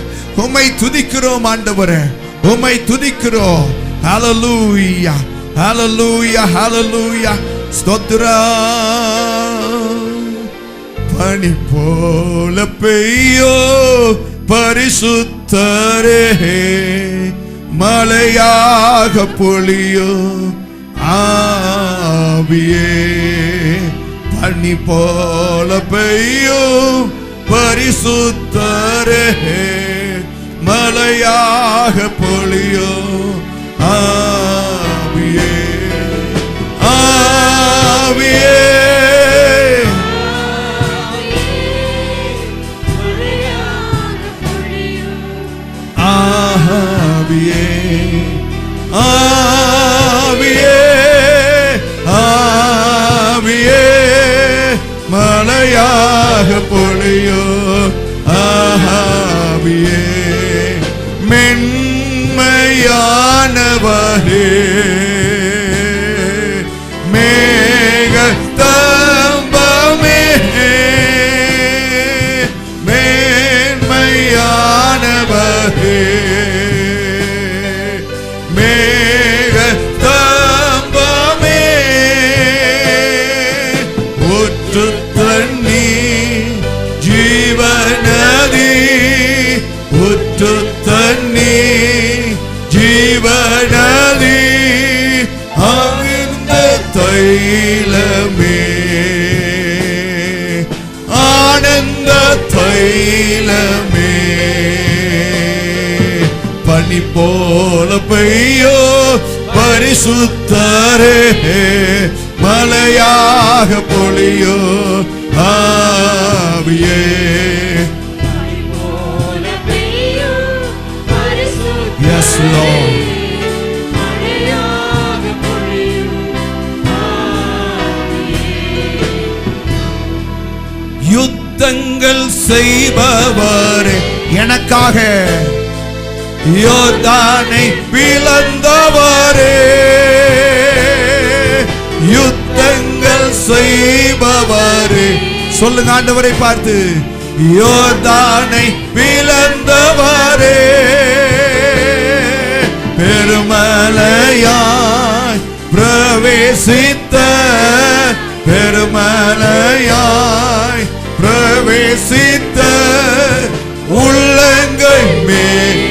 உம்மை துதிக்கிறோம் ஆண்டவரே, உம்மை துதிக்கிறோம். ஹல்லேலூயா, ஹல்லேலூயா, ஹல்லேலூயா. ஸ்தோத்திரம். பனி போல பெய்யோ பரிசுத்தரே, மலையாக பொழியோ ஆவியே. பனி போல பெய்யோ பரிசுத்தரே, மலையாக பொழியோ ஆவியே. ஆவியே ஆவியே, ஆவியே, ஆவியே, மலையாக பொழியோ ஆவியே. மென்மையானவரே, மேகஸ்தம்பமே, மேன்மையானவரே, மேகஸ்தம்பமே, ஊற்று தண்ணீர் ஜீவநதி, ஊற்று தண்ணீர் ஜீவநதி, ஆனந்த தைலமே, ஆனந்த தைலமே. பனி போல பெய்யோ பரிசுத்தரே, மலையாக பொழியோ ஆவியே. Yes, Lord. யுத்தங்கள் செய்பவரே, எனக்காக யோர்தானை பிளந்தவரே, யுத்தங்கள் செய்பவரே. சொல்லுங்க ஆண்டவரை பார்த்து, யோர்தானை பிளந்தவரே, பெருமலையாய் பிரவேசித்த, பெருமலையாய் பிரவேசித்த உள்ளங்கை மேல்,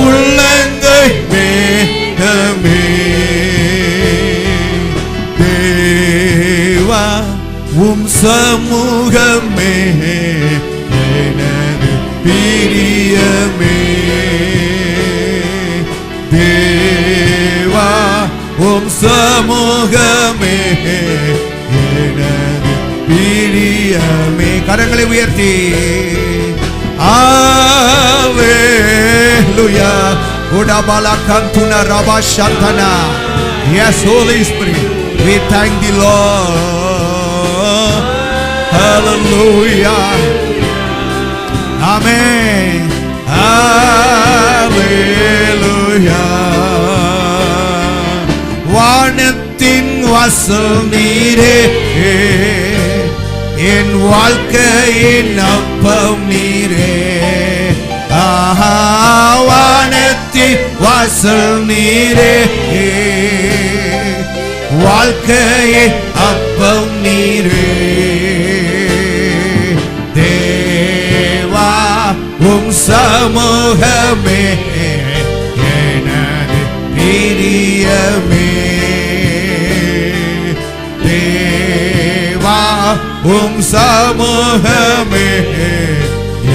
உள்ளங்கை மேகமே. தேவா உம் சமூகமே எனது பிரியமே. தேவா உம் சமூகமே எனது பிரியமே. கரங்களை உயர்த்தி Hallelujah. Udabala kantuna rabashantana. Yes, Holy Spirit, we thank the Lord. Hallelujah. Amen. Hallelujah. வானத்தின் வாசல் நீரே, என் வாழ்க்கையின் அப்பம் நீரே. வானத்தின் வாசல் நீரே, வாழ்க்கையின் அப்பம் நீரே. தேவா உம் சமூகமே எனது பிரியமே. தேவா உம் சமூகமே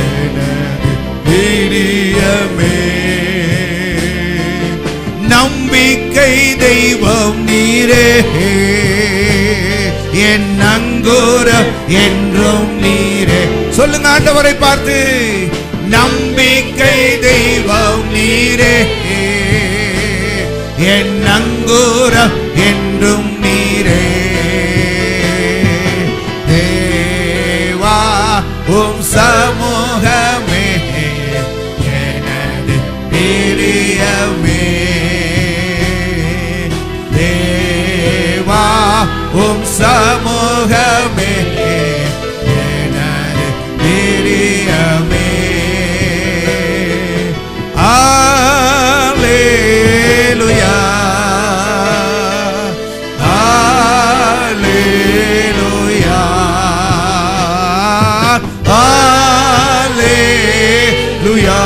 எனது பிரியமே. நம்பிக்கை தெய்வம் நீரே, என் நங்கூரம் என்றும் நீரே. சொல்லுங்க ஆண்டவரை பார்த்து, நம்பிக்கை தெய்வம் நீரே, என் நங்கூரம் என்றும் நீரே. தேவா உம் சமூகமே சமூகமே எனது பிரியமே. அல்லேலூயா அல்லேலூயா அல்லேலூயா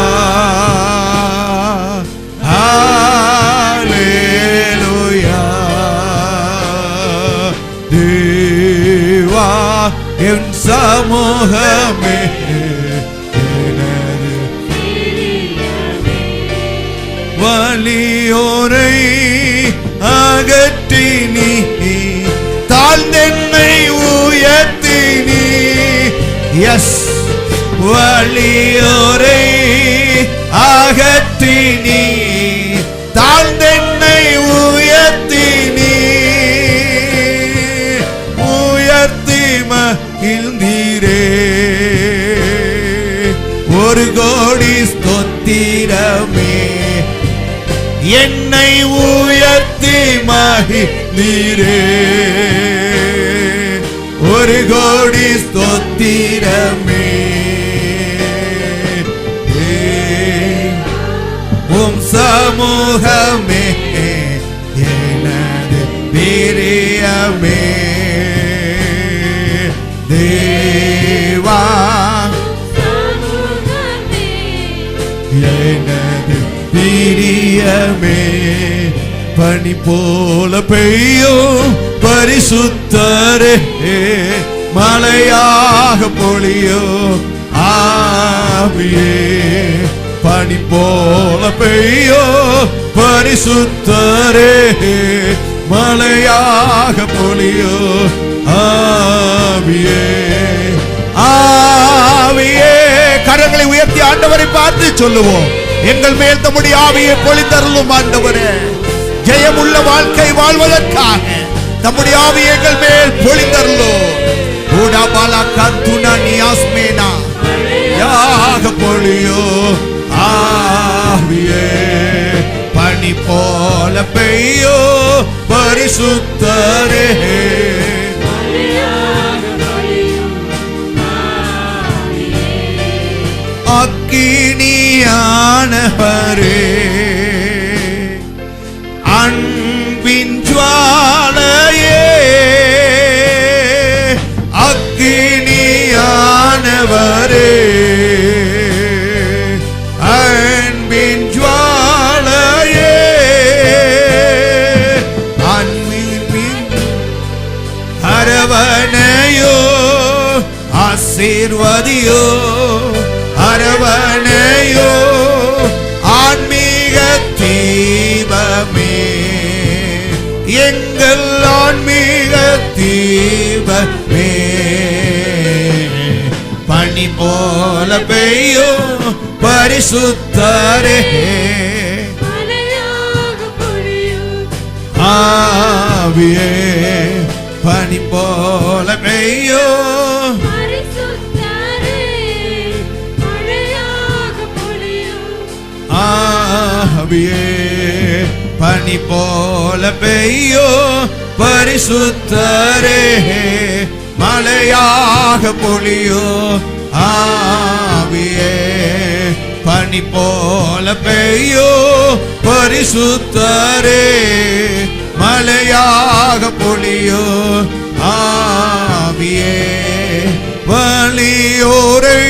அல்லேலூயா. தேவா என் சமூகமே எனது வலியோரை அகற்றினி தாழ்ந்தென்னை உயர்த்தினி. எஸ், வலியோரை அகற்றினி தாழ்ந்தென்னை உயர்த்தினி. உயர்த்தி மகிழ்ந்தீரே ஒரு கோடி ஸ்தோத்திரமே. என்னை உயர்த்தி மகிழ்ந்தீரே ஒரு கோடி ஸ்தோத்திரமே. உம் சமூகமே எனது பிரியமே. தேவா எனது பிரியமே. பனி போல பெய்யும் பரிசுத்தரே மழையாக பொழியும் ஆவியே. பனி போல பெய்யும் பரிசுத்தரே மழையாக பொழியும் ஆவியே. ஆவியே, கரங்களை உயர்த்தி ஆண்டவரை பார்த்து சொல்லுவோம், எங்கள் மேல் தம்முடைய ஆவியை பொழிந்தருளும் ஆண்டவரே. ஜெயமுள்ள வாழ்க்கை வாழ்வதற்காக தம்முடைய ஆவியை எங்கள் மேல் பொழிந்தருளும். ஊடாபாலா கந்துனா நியாஸ்மேனா யாக பொழியோ ஆவியே. பனி போல பெய்யோ பரிசுத்தரே அக்கினியானவரே. அன்பின் ஜுவாலையே அக்கினியானவரே. அன்பின் ஜுவாலையே அன்பின் அரவணையோ ஆசீர்வதியோ அரவணையோ ஆன்மீக தீபமே. எங்கள் ஆன்மீக தீபமே. பனி போல பெய்யோ பரிசுத்தரே ஆவியே. பனி போல பெய்யோ ஆவியே. பனி போல பெய்யோ பரிசுத்தரே மழையாக பொழியோ ஆவியே. பனி போல பெய்யோ பரிசுத்தரே மழையாக பொழியோ ஆவியே. வலியோரை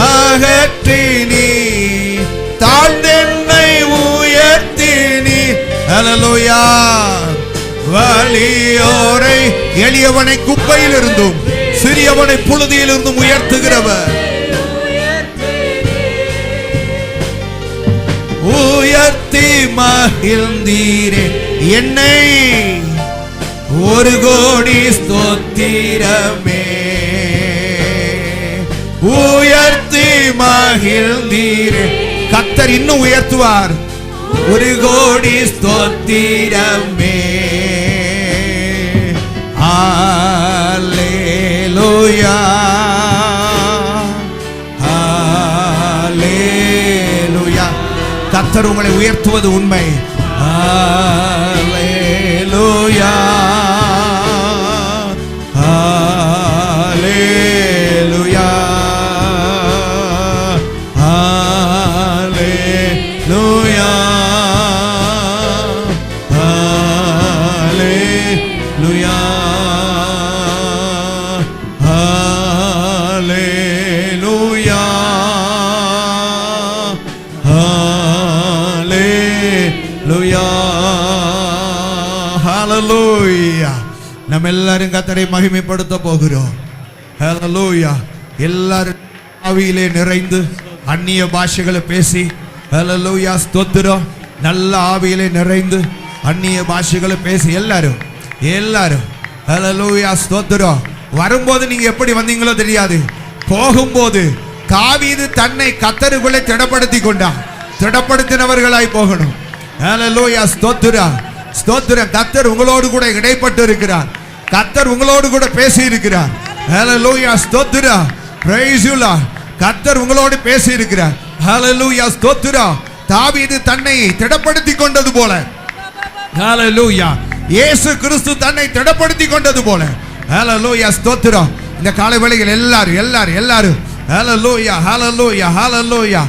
அகற்றினி தாழ்ந்தென்னை உயர்த்தினி. ஹல்லேலூயா. வலியோரை எளியவனை குப்பையில் இருந்தும் சிறியவனை புழுதியில் இருந்தும் உயர்த்துகிறவர். உயர்த்தி மகிழ்ந்தீரே என்னை ஒரு கோடி ஸ்தோத்திரமே. உயர்த்தி மகிழ்ந்தீரே. கர்த்தர் இன்னும் உயர்த்துவார். ஒரு கோடி ஸ்தோத்திரமே. அல்லேலூயா அல்லேலூயா. கர்த்தர் உங்களை உயர்த்துவது உண்மை. அல்லேலூயா ஹalleluya ஹalleluya ஹalleluya ஹalleluya ஹalleluya நம்ம எல்லாரும் கர்த்தரை மகிமைப்படுத்த போகிறோம். ஹalleluya எல்லாரும் ஆவியிலே நிறைந்து அந்நிய பாஷைகளை பேசி ஹalleluya ஸ்தோத்திரம். நல்ல ஆவியிலே நிறைந்து அந்நிய பாஷைகளை பேசி எல்லாரும் ஹalleluya ஸ்தோத்திரம். வரும்போது நீங்க எப்படி வந்தீங்களோ தெரியாது, போகும்போது தாவீது தன்னை கர்த்தருக்குள்ளே திடப்படுத்தி கொண்டான். திடப்படுத்தினவர்களாய் போகணும். ஹalleluya ஸ்தோத்திரம் ஸ்தோத்திரம். கர்த்தர் உங்களோடு கூட இடைப்பட்டு இருக்கிறார். கர்த்தர் உங்களோடு கூட பேசி இருக்கிறார். ஹalleluya ஸ்தோத்திரம். praise you Lord. கர்த்தர் உங்களோடு பேசி இருக்கிறார். ஹalleluya ஸ்தோத்திரம். தாவீது தன்னை திடப்படுத்தி கொண்டது போல, ஹalleluya இயேசு கிறிஸ்து தன்னை திடப்படுத்தி கொண்டது போல, ஹalleluya ஸ்தோத்திரம். இந்த காலை வேளையில் எல்லாரும் ஹalleluya ஹalleluya ஹalleluya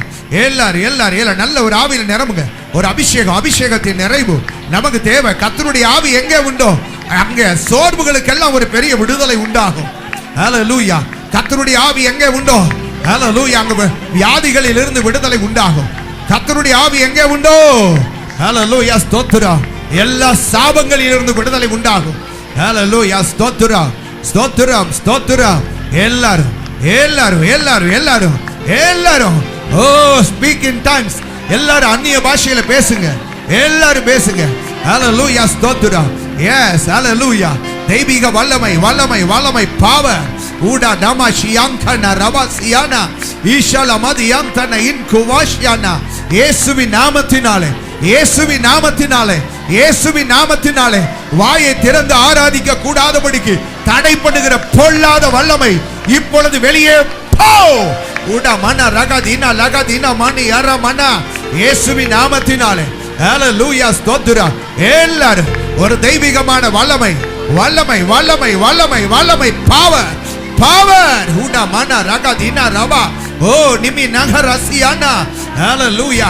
எல்லாரும் நல்ல ஒரு ஆவியில் நிரம்புங்க. ஒரு அபிஷேகத்தின் நிறைவு நமக்கு தேவை. கர்த்தருடைய ஆவி எங்கே உண்டோ அங்கே சோர்வுகளுக்கெல்லாம் ஒரு பெரிய விடுதலை உண்டாகும். ஹalleluya கர்த்தருடைய ஆவி எங்கே உண்டோ ஹalleluya அங்கே வியாதிகளில் இருந்து விடுதலை உண்டாகும். கர்த்தருடைய ஆவி எங்கே உண்டோ ஹalleluya ஸ்தோத்திரம் எல்லா சாபங்களில் இருந்து விடுதலை உண்டாகும். ஹalleluya ஸ்தோத்திரம் ஸ்தோத்திரம் ஸ்தோத்திரம். எல்லாரும் ஓ ஸ்பீக் இன் டங்ஸ். எல்லாரும் அந்நிய பாஷையில பேசுங்க. எல்லாரும் பேசுங்க. ஹalleluya ஸ்தோத்திரம். எஸ் ஹalleluya. தெய்வீக வல்லமை பவர் ஊடா டமாஷியாங்கன ரவாசியானா ஈஷலமதியந்தன இன்குவாஷியானா. இயேசுவின் நாமத்தினாலே வாயை திறந்து ஆராதிக்க கூடாதபடிக்கு தடைப்படுகிற பொல்லாத வல்லமை இப்பொழுது வெளியே போ. உடா மன ரகதினா லகதினா மணி அர மன இயேசுவின் நாமத்தினாலே ஹalleluya ஸ்தோத்திரம். எல்லாரும் ஒரு தெய்வீகமான வல்லமை பவர் உடா மன ரகதினா ரவா ஓ நிமி நகரசியானா. ஹalleluya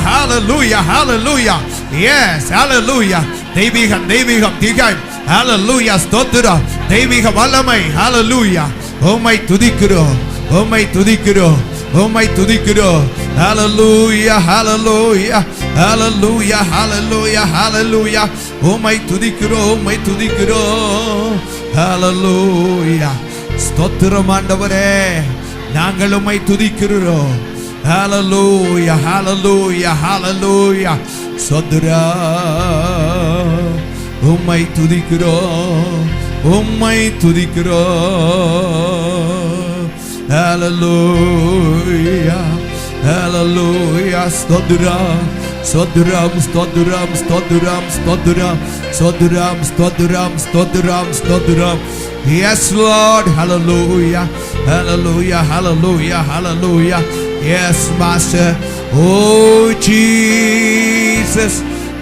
எஸ் ஹalleluya தெய்வீகம் திகாய் ஹalleluya ஸ்தோத்திரம். தெய்வீக வல்லமை ஹalleluya. உம்மை துதிக்கிறோம் ஹalleluya உம்மை துதிக்கிறோம் ஹalleluya ஸ்தோத்திரம் ஆண்டவரே. நாங்கள் உம்மை துதிக்கிறோம் ஹalleluya ஸ்தோத்திரம். உம்மை துதிக்கிறோம் ஹalleluya ஸ்தோத்திரம் ஸ்தோத்திரம். Yes Lord, hallelujah. Yes Master, oh Jesus,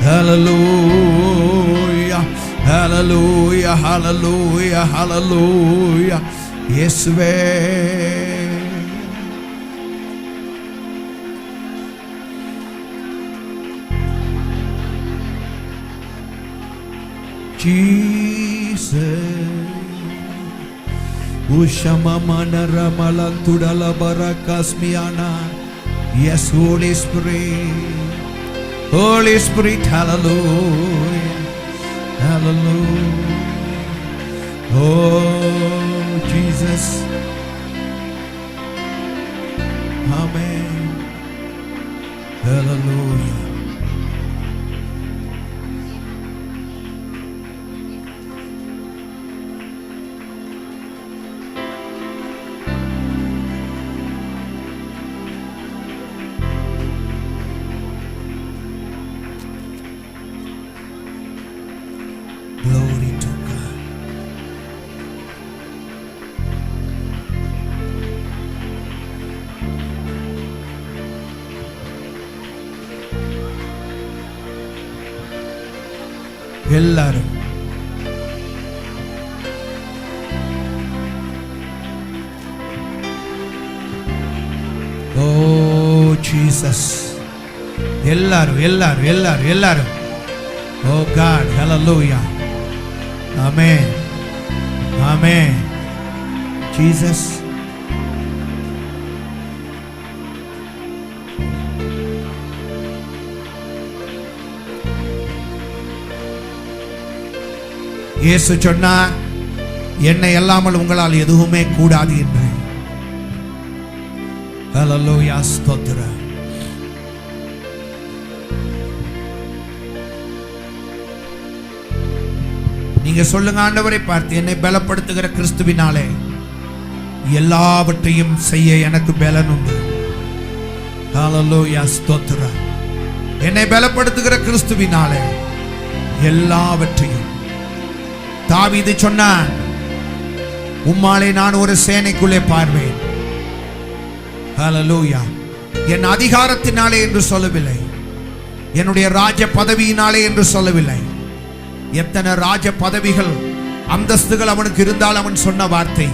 hallelujah. Yeswe. Jesus Ushama manara malantudala barakasmiana. Yes, Holy Spirit, hallelujah. Oh Jesus, amen, hallelujah. Glory to God. எல்லாரும் oh Jesus, எல்லாரும் எல்லாரும் எல்லாரும் எல்லாரும். ஓ காட், ஹalleluya. ஆமென், ஆமென். ஜீசஸ். இயேசு சொன்னார், என்னை அல்லாமல் உங்களால் எதுவுமே கூடாது என்று. ஹalleluya, ஸ்தோத்திரம். நீங்க சொல்லுங்க, ஆண்டவரை பார்த்து, என்னை பலப்படுத்துகிற கிறிஸ்துவினாலே எல்லாவற்றையும் செய்ய எனக்கு பலன் உண்டு. ஹalleluya, ஸ்தோத்திரம். என்னை பலப்படுத்துகிற கிறிஸ்துவினாலே எல்லாவற்றையும். தாவீது சொன்னான், உம்மாலே நான் ஒரு சேனைக்குள்ளே பார்வேன். ஹalleluya. என் அதிகாரத்தினாலே என்று சொல்லவில்லை, என்னுடைய ராஜ பதவியினாலே என்று சொல்லவில்லை. எத்தனை ராஜ பதவிகள் அந்தஸ்துகள் அவனுக்கு இருந்தால் அவன் சொன்ன வார்த்தை,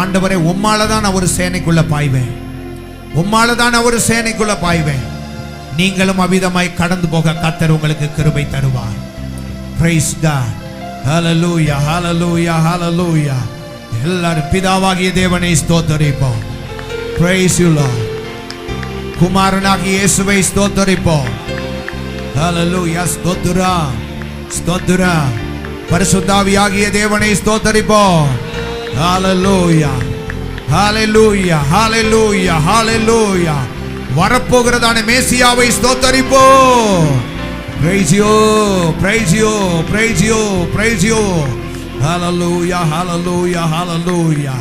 ஆண்டவரே உம்மால தான் நான் ஒரு சேனைக்குள்ள பாய்வேன், உம்மால தான் நான் ஒரு சேனைக்குள்ள பாய்வேன். நீங்களும் அவிதமாய் கடந்து போக கர்த்தர் உங்களுக்கு கிருபை தருவார். Praise God. ஹalleluya, ஹalleluya, ஹalleluya. எல்லாரும் பிதாவாகிய தேவனை ஸ்தோத்திரிப்போம். Praise you Lord. குமாரனாகிய இயேசுவை ஸ்தோத்திரிப்போம். ஹalleluya, ஸ்தோத்திரம், ஸ்தோத்திரம். பரிசுத்த ஆவியாகிய தேவனை ஸ்தோத்திரிப்போம். ஹalleluya, ஹalleluya, ஹalleluya, ஹalleluya. வரப்போகிறதான மேசியாவை ஸ்தோத்திரிப்போம். Praise you, praise you, praise you, praise you. Hallelujah, hallelujah, hallelujah.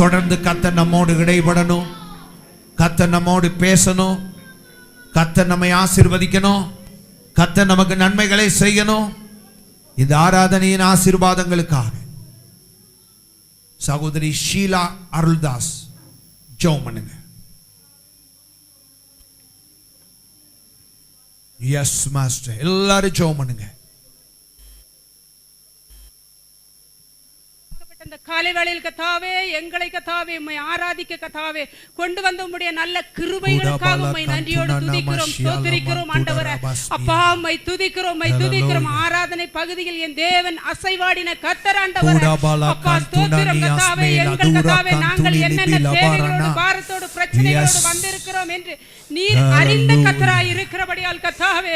தொடர்ந்து கர்த்தர் நம்மோடு இடைபடணும், கர்த்தர் நம்மோடு பேசணும், கர்த்தர் நம்மை ஆசீர்வதிக்கணும், கர்த்தர் நமக்கு நன்மைகளை செய்யணும். இந்த ஆராதனையின் ஆசீர்வாதங்களுக்காக சகோதரி ஷீலா அருள்தாஸ் ஜெபம் பண்ணுங்க. எஸ் மாஸ்டர், எல்லாரும் ஜெபம் பண்ணுங்க. காலை வேளையில் கர்த்தாவே, எங்களை கர்த்தாவே உம்மை ஆராதிக்க கர்த்தாவே கொண்டு வந்த உம்முடைய நல்ல கிருபைகளுக்காக உம்மை நன்றியோடு துதிக்கிறோம், ஸ்தோத்திரிக்கிறோம் ஆண்டவரே. அப்பா உம்மை துதிக்கிறோம், உம்மை துதிக்கிறோம். ஆராதனை பகுதியில் என் தேவன் அசைவாடின கர்த்தர் ஆண்டவரே. அப்பா ஸ்தோத்திரம் கர்த்தாவே. எங்கள் கர்த்தாவே, நாங்கள் என்னென்ன தேவைகளோடு பாரத்தோடு பிரச்சனைகளோடு வந்திருக்கிறோம் என்று நீர் அறிந்த கர்த்தராய் இருக்கிறபடியால் கர்த்தாவே,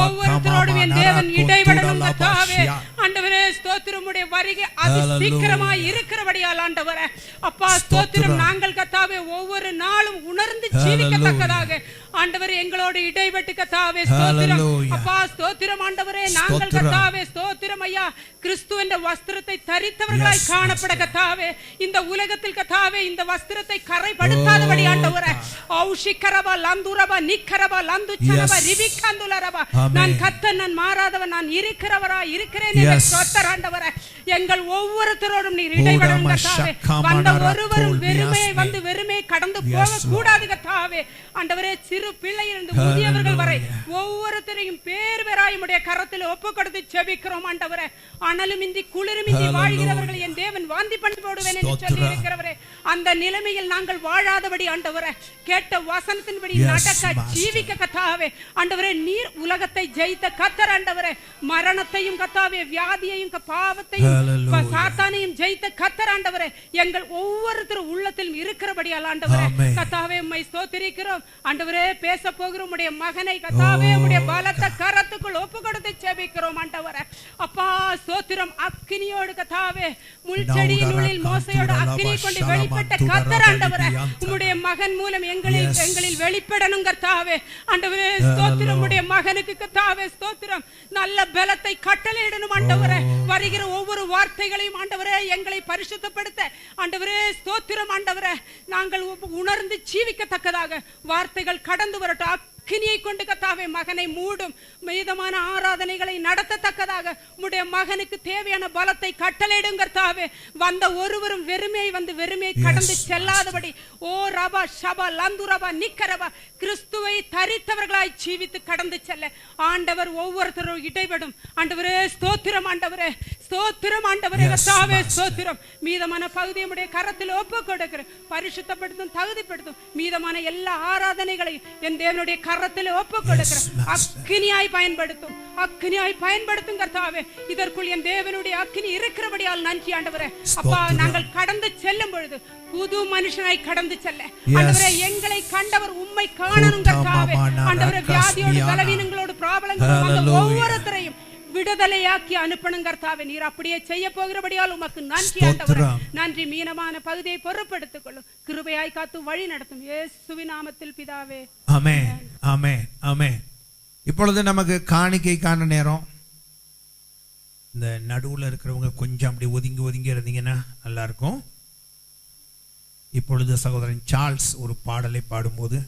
ஒவ்வொருத்தரோடும் என் தேவன் இடைபடணும் கர்த்தாவே. ஆண்டவரே ஸ்தோத்திரம், உம்முடைய வருகை அதி சீக்கிரமாய் இருக்கிறபடியால் ஆண்டவரே. அப்பா ஸ்தோத்திரம். நாங்கள் கர்த்தாவே ஒவ்வொரு நாளும் உணர்ந்து ஜீவிக்கத்தக்கதாக ஆண்டவரே எங்களோடு இடைபெட்டு கர்த்தாவே ஸ்தோத்திரம். அப்பா ஸ்தோத்திரம் ஆண்டவரே. நாங்கள் கர்த்தாவே ஸ்தோத்திரம் ஐயா, கிறிஸ்துவின் வஸ்திரத்தை தரித்தவர்களாய் காணப்பட கர்த்தாவே, இந்த உலகத்தில் கர்த்தாவே இந்த வஸ்திரத்தை கரைப்படுத்தாதபடி ஆண்டவரே. ஔஷிகரபா லந்துரபா நிக்கரபா லந்துச்சரபா ரிபிகந்துலரபா. நான் கர்த்தர், நான் மாறாதவன், நான் இருக்கிறவராய் இருக்கிறேன் என்று கர்த்தர் ஆண்டவரே. எங்கள் ஒவ்வொருத்தரோடும் நீர் இடைபடணும் கர்த்தாவே. வந்த ஒருவரும் வெறுமையை வந்து வெறுமையை கடந்து போக கூடாது கர்த்தாவே. ஆண்டவரே, சிறு பிள்ளையிலிருந்து முதியவர்கள் வரை ஒவ்வொருத்தரையும் பேர் பேராய் உம்முடைய கரத்தில் ஒப்புக்கொடுத்து ஜெபிக்கிறோம் ஆண்டவரே. அனலுமின்றி குளிருமின்றி வாழ்கிறவர்கள் என் தேவன் வாந்தி பண்ணி போடுவேன் என்று சொல்லி இருக்கிறவரே, அந்த நிலைமையில் நாங்கள் வாழாதபடி ஆண்டவரே, கேட்ட வசனத்தின்படி நடக்க ஜீவிக்க கர்த்தாவே. ஆண்டவரே, நீர் உலகத்தை ஜெயித்த கர்த்தர் ஆண்டவரே. மரணத்தையும் கர்த்தாவே, வியாதியையும் பாவத்தையும் சாத்தானையும் ஜெயித்த கர்த்தர் ஆண்டவரே. எங்கள் ஒவ்வொருத்தரும் உள்ளத்தில் இருக்கிறபடியால் ஆண்டவரே கர்த்தாவே உம்மை ஸ்தோத்திரிக்கிறோம் ஆண்டவரே. பேச போகிற உம்முடைய மகனை கர்த்தாவே உம்முடைய பலத்த கரத்துக்குள் ஒப்புக்கொடுத்து ஜெபிக்கிறோம் ஆண்டவரே. அப்பா ஸ்தோத்திரம். அக்கினியோடு கர்த்தாவே, முள்செடியினுள் மோசையோடு அக்கினியை கொண்டு வெளிப்பட்ட கர்த்தர் ஆண்டவரே, உம்முடைய மகன் மூலம் எங்களில் வெளிப்படணும் கர்த்தாவே. ஆண்டவரே ஸ்தோத்திரம். உம்முடைய மகனுக்கு கர்த்தாவே ஸ்தோத்திரம் நல்ல பலத்தை கட்டளையிடணும் ஆண்டவரே. வருகிற ஒவ்வொரு வார்த்தைகளையும் ஆண்டவரே எங்களை பரிசுத்தப்படுத்த ஆண்டவரே ஸ்தோத்திரம் ஆண்டவரே. நாங்கள் உணர்ந்து ஜீவிக்கத்தக்கதாக வார்த்தைகள் கடந்து வரட்டும். அக்கினியை கொண்டு கர்த்தாவே மகனை மூடும். மீதமான ஆராதனைகளை நடத்தத்தக்கதாக உம்முடைய மகனுக்கு தேவையான பலத்தை கட்டளையிடும் கர்த்தாவே. வந்த ஒருவரும் வெறுமையை வந்து வெறுமையை கடந்து செல்லாதபடி ஓ ரபா ஷபா லந்துரபா நிக்கரபா கிறிஸ்துவை தரித்தவர்களாய் ஜீவித்து கடந்து செல்ல ஆண்டவர் ஒவ்வொருத்தரும் இடைபடும் ஆண்டவரே ஸ்தோத்திரம் ஆண்டவரே. ஸ்தோத்திரம் ஆண்டவரே. Yes, கர்த்தாவே Master. ஸ்தோத்திரம். மீதமான பகுதியை உம்முடைய கரத்தில் ஒப்பு கொடுக்கிறேன். பரிசுத்தப்படுத்தும், தகுதிப்படுத்தும். மீதமான எல்லா ஆராதனைகளையும் என் தேவனுடைய கரத்தில் ஒப்பு கொடுக்கிறேன். Master. அக்கினியாய் பயன்படுத்தும், அக்கினியாய் பயன்படுத்தும் கர்த்தாவே. இதற்குள் என் தேவனுடைய அக்கினி இருக்கிறபடியால் நன்றி ஆண்டவரே. அப்பா, ஸ்தோத்திரம். நாங்கள் கடந்து செல்லும் பொழுது புது மனுஷனாய் கடந்து செல்ல Yes. ஆண்டவரே, எங்களை கண்டவர் உம்மை காணணும் கர்த்தாவே. ஆண்டவரே, வியாதியோடு பலவீனங்களோடு ப்ராப்ளங்களோடு ஒவ்வொருத்தரையும் விடுதலையாக்கி அனுப்பணும் கர்த்தாவே. நீர் அப்படியே செய்ய போகிறபடியால் உமக்கு நன்றி ஆண்டவரே. நன்றி. மீனமான பகுதியை பொறுப்படுத்திக் கொள்ளும், கிருபையாய் காத்து வழி நடத்தும். இயேசுவின் நாமத்தில் பிதாவே. ஆமென், ஆமென், ஆமென். இப்பொழுது நமக்கு காணிக்கைக்கான நேரம். இந்த நடுவுல இருக்கிறவங்க கொஞ்சம் அப்படி ஒதுங்கி ஒதுங்கி இருந்தீங்கன்னா நல்லா இருக்கும். இப்பொழுது சகோதரன் சார்ல்ஸ் ஒரு பாடலை பாடும்போது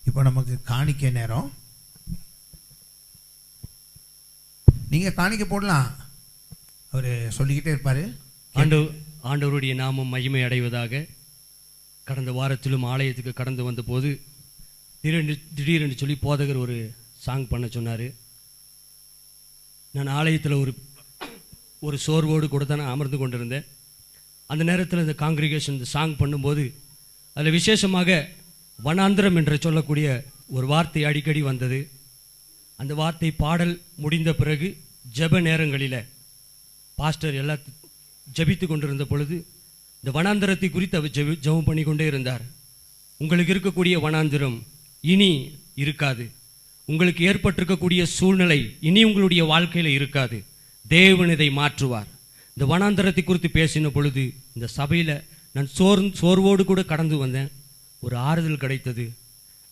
இப்போ நமக்கு காணிக்கை நேரம். நீங்க காணிக்கை போடலாம், அவரு சொல்லிக்கிட்டே இருப்பாரு. ஆண்டவருடைய நாமம் மகிமை அடைவதாக. கடந்த வாரத்திலும் ஆலயத்துக்கு கடந்து வந்த போது திடீரென்று சொல்லி போதகர் ஒரு சாங் பண்ண சொன்னார். நான் ஆலயத்தில் ஒரு சோர்வோடு கூட தான் அமர்ந்து கொண்டிருந்தேன். அந்த நேரத்தில் இந்த காங்கிரிகேஷன் இந்த சாங் பண்ணும்போது அதில் விசேஷமாக வனாந்திரம் என்று சொல்லக்கூடிய ஒரு வார்த்தை அடிக்கடி வந்தது. அந்த வார்த்தை பாடல் முடிந்த பிறகு ஜெப நேரங்களில் பாஸ்டர் எல்லாத்தையும் ஜபித்து கொண்டிருந்த பொழுது இந்த வனாந்திரத்தை குறித்து அவர் ஜெபம் பண்ணி கொண்டே இருந்தார். உங்களுக்கு இருக்கக்கூடிய வனாந்திரம் இனி இருக்காது. உங்களுக்கு ஏற்பட்டிருக்கக்கூடிய சூழ்நிலை இனி உங்களுடைய வாழ்க்கையில் இருக்காது. தேவன் இதை மாற்றுவார். இந்த வனாந்திரத்தை குறித்து பேசின பொழுது இந்த சபையில் நான் சோர்வோடு கூட கடந்து வந்தேன். ஒரு ஆறுதல் கிடைத்தது.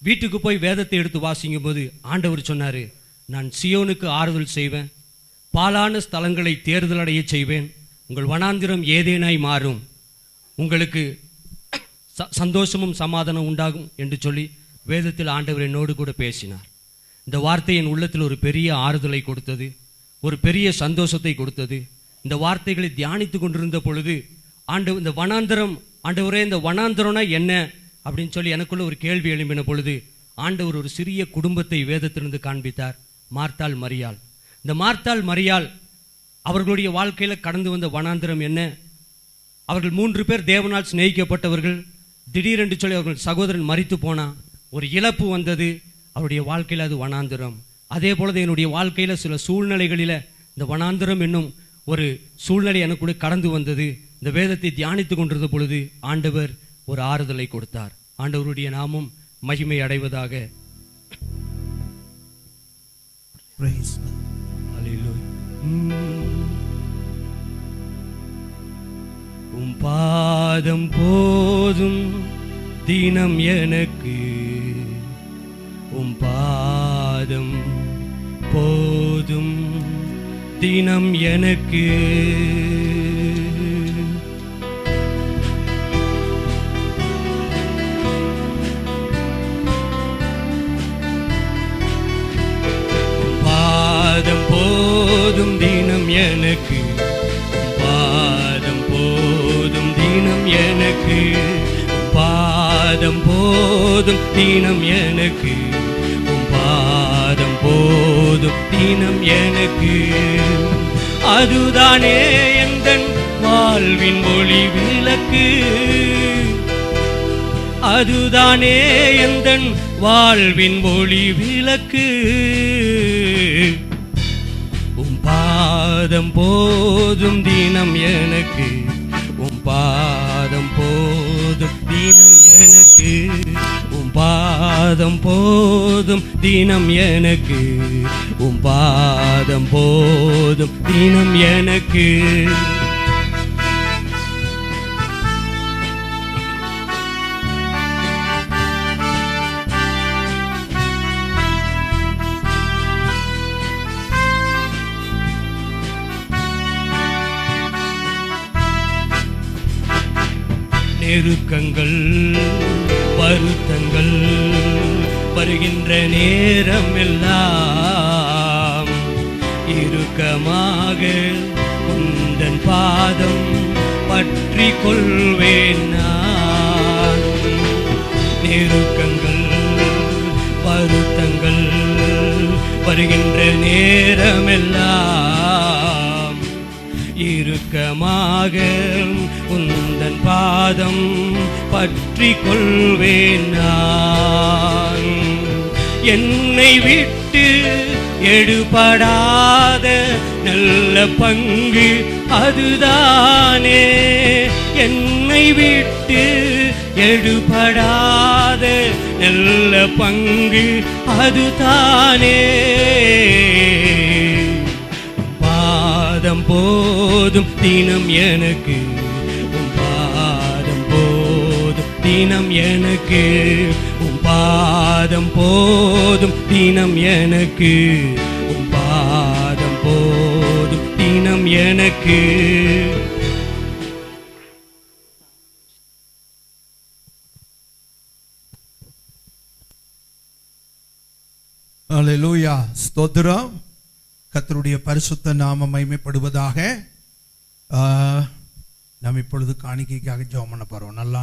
வீட்டுக்கு போய் வேதத்தை எடுத்து வாசிக்கும் போது ஆண்டவர் சொன்னார், நான் சியோனுக்கு ஆறுதல் செய்வேன், பாலான ஸ்தலங்களை தேர்தல் அடைய செய்வேன், உங்கள் வனாந்திரம் ஏதேனாய் மாறும், உங்களுக்கு சந்தோஷமும் சமாதானம் உண்டாகும் என்று சொல்லி வேதத்தில் ஆண்டவர் என்னோடு கூட பேசினார். இந்த வார்த்தை என் உள்ளத்தில் ஒரு பெரிய ஆறுதலை கொடுத்தது, ஒரு பெரிய சந்தோஷத்தை கொடுத்தது. இந்த வார்த்தைகளை தியானித்து கொண்டிருந்த பொழுது இந்த வனாந்திரம், ஆண்டவரே இந்த வனாந்திரம்னா என்ன அப்படின்னு சொல்லி எனக்குள்ள ஒரு கேள்வி எழும்பின பொழுது ஆண்டவர் ஒரு சிறிய குடும்பத்தை வேதத்திலிருந்து காண்பித்தார். மார்த்தாள் மரியாள். இந்த மார்த்தாள் மரியாள் அவர்களுடைய வாழ்க்கையில் கடந்து வந்த வனாந்திரம் என்ன? அவர்கள் 3 பேர் தேவனால் சிநேகிக்கப்பட்டவர்கள். திடீரென்று சொல்லி அவர்கள் சகோதரன் மரித்து போனா, ஒரு இழப்பு வந்தது. அவருடைய வாழ்க்கையில் அது வனாந்திரம். அதே போலதான் என்னுடைய வாழ்க்கையில் சில சூழ்நிலைகளில் இந்த வனாந்திரம் என்னும் ஒரு சூழ்நிலை எனக்குள்ள கடந்து வந்தது. இந்த வேதத்தை தியானித்து கொண்டிருந்த பொழுது ஆண்டவர் ஒரு ஆறுதலை கொடுத்தார். ஆண்டவருடைய நாமம் மகிமை அடைவதாக. உம் பாதம் போதும் தினம் எனக்கு, உம் பாதம் போதும் தினம் எனக்கு. பாதம் போதும் தினம் எனக்கு, பாதம் போதும் தினம் எனக்கு, பாதம் போதும் தினம் எனக்கு, பாதம் போதும் தினம் எனக்கு. அதுதானே எந்தன் வாழ்வின் ஒளி விளக்கு, அதுதானே எந்தன் வாழ்வின் ஒளி விளக்கு. உம் பாதம் போதும் தினம் எனக்கு, உம் பாதம் போதும் தினம் எனக்கு, உம் பாதம் போதும் தினம் எனக்கு, உம் பாதம் போதும் தினம் எனக்கு. நெருக்கங்கள் வருத்தங்கள் வருகின்ற நேரம் எல்லாம் இறுக்கமாக உந்தன் பாதம் பற்றி கொள்வேன் நான். நெருக்கங்கள் வருத்தங்கள் வருகின்ற நேரமெல்லாம் இறுக்கமாக உந்தன் பாதம் பற்றி கொள்வேன் நான். என்னை விட்டு எடுபடாத நல்ல பங்கு அதுதானே. என்னை விட்டு எடுபடாத நல்ல பங்கு அதுதானே. பாதம் போதும் தினம் எனக்கு, உம் பாதம் போதும் தினம் எனக்கு, உம் பாதம் போதும் தினம் எனக்கு, உம் பாதம் போதும் தினம் எனக்கு. அல்லேலூயா, ஸ்தோத்திரம். கர்த்தருடைய பரிசுத்த நாமம் மகிமைப்படுவதாக. நாம் இப்பொழுது காணிக்கைக்காக ஜெபம் பண்ண போறோம். நல்லா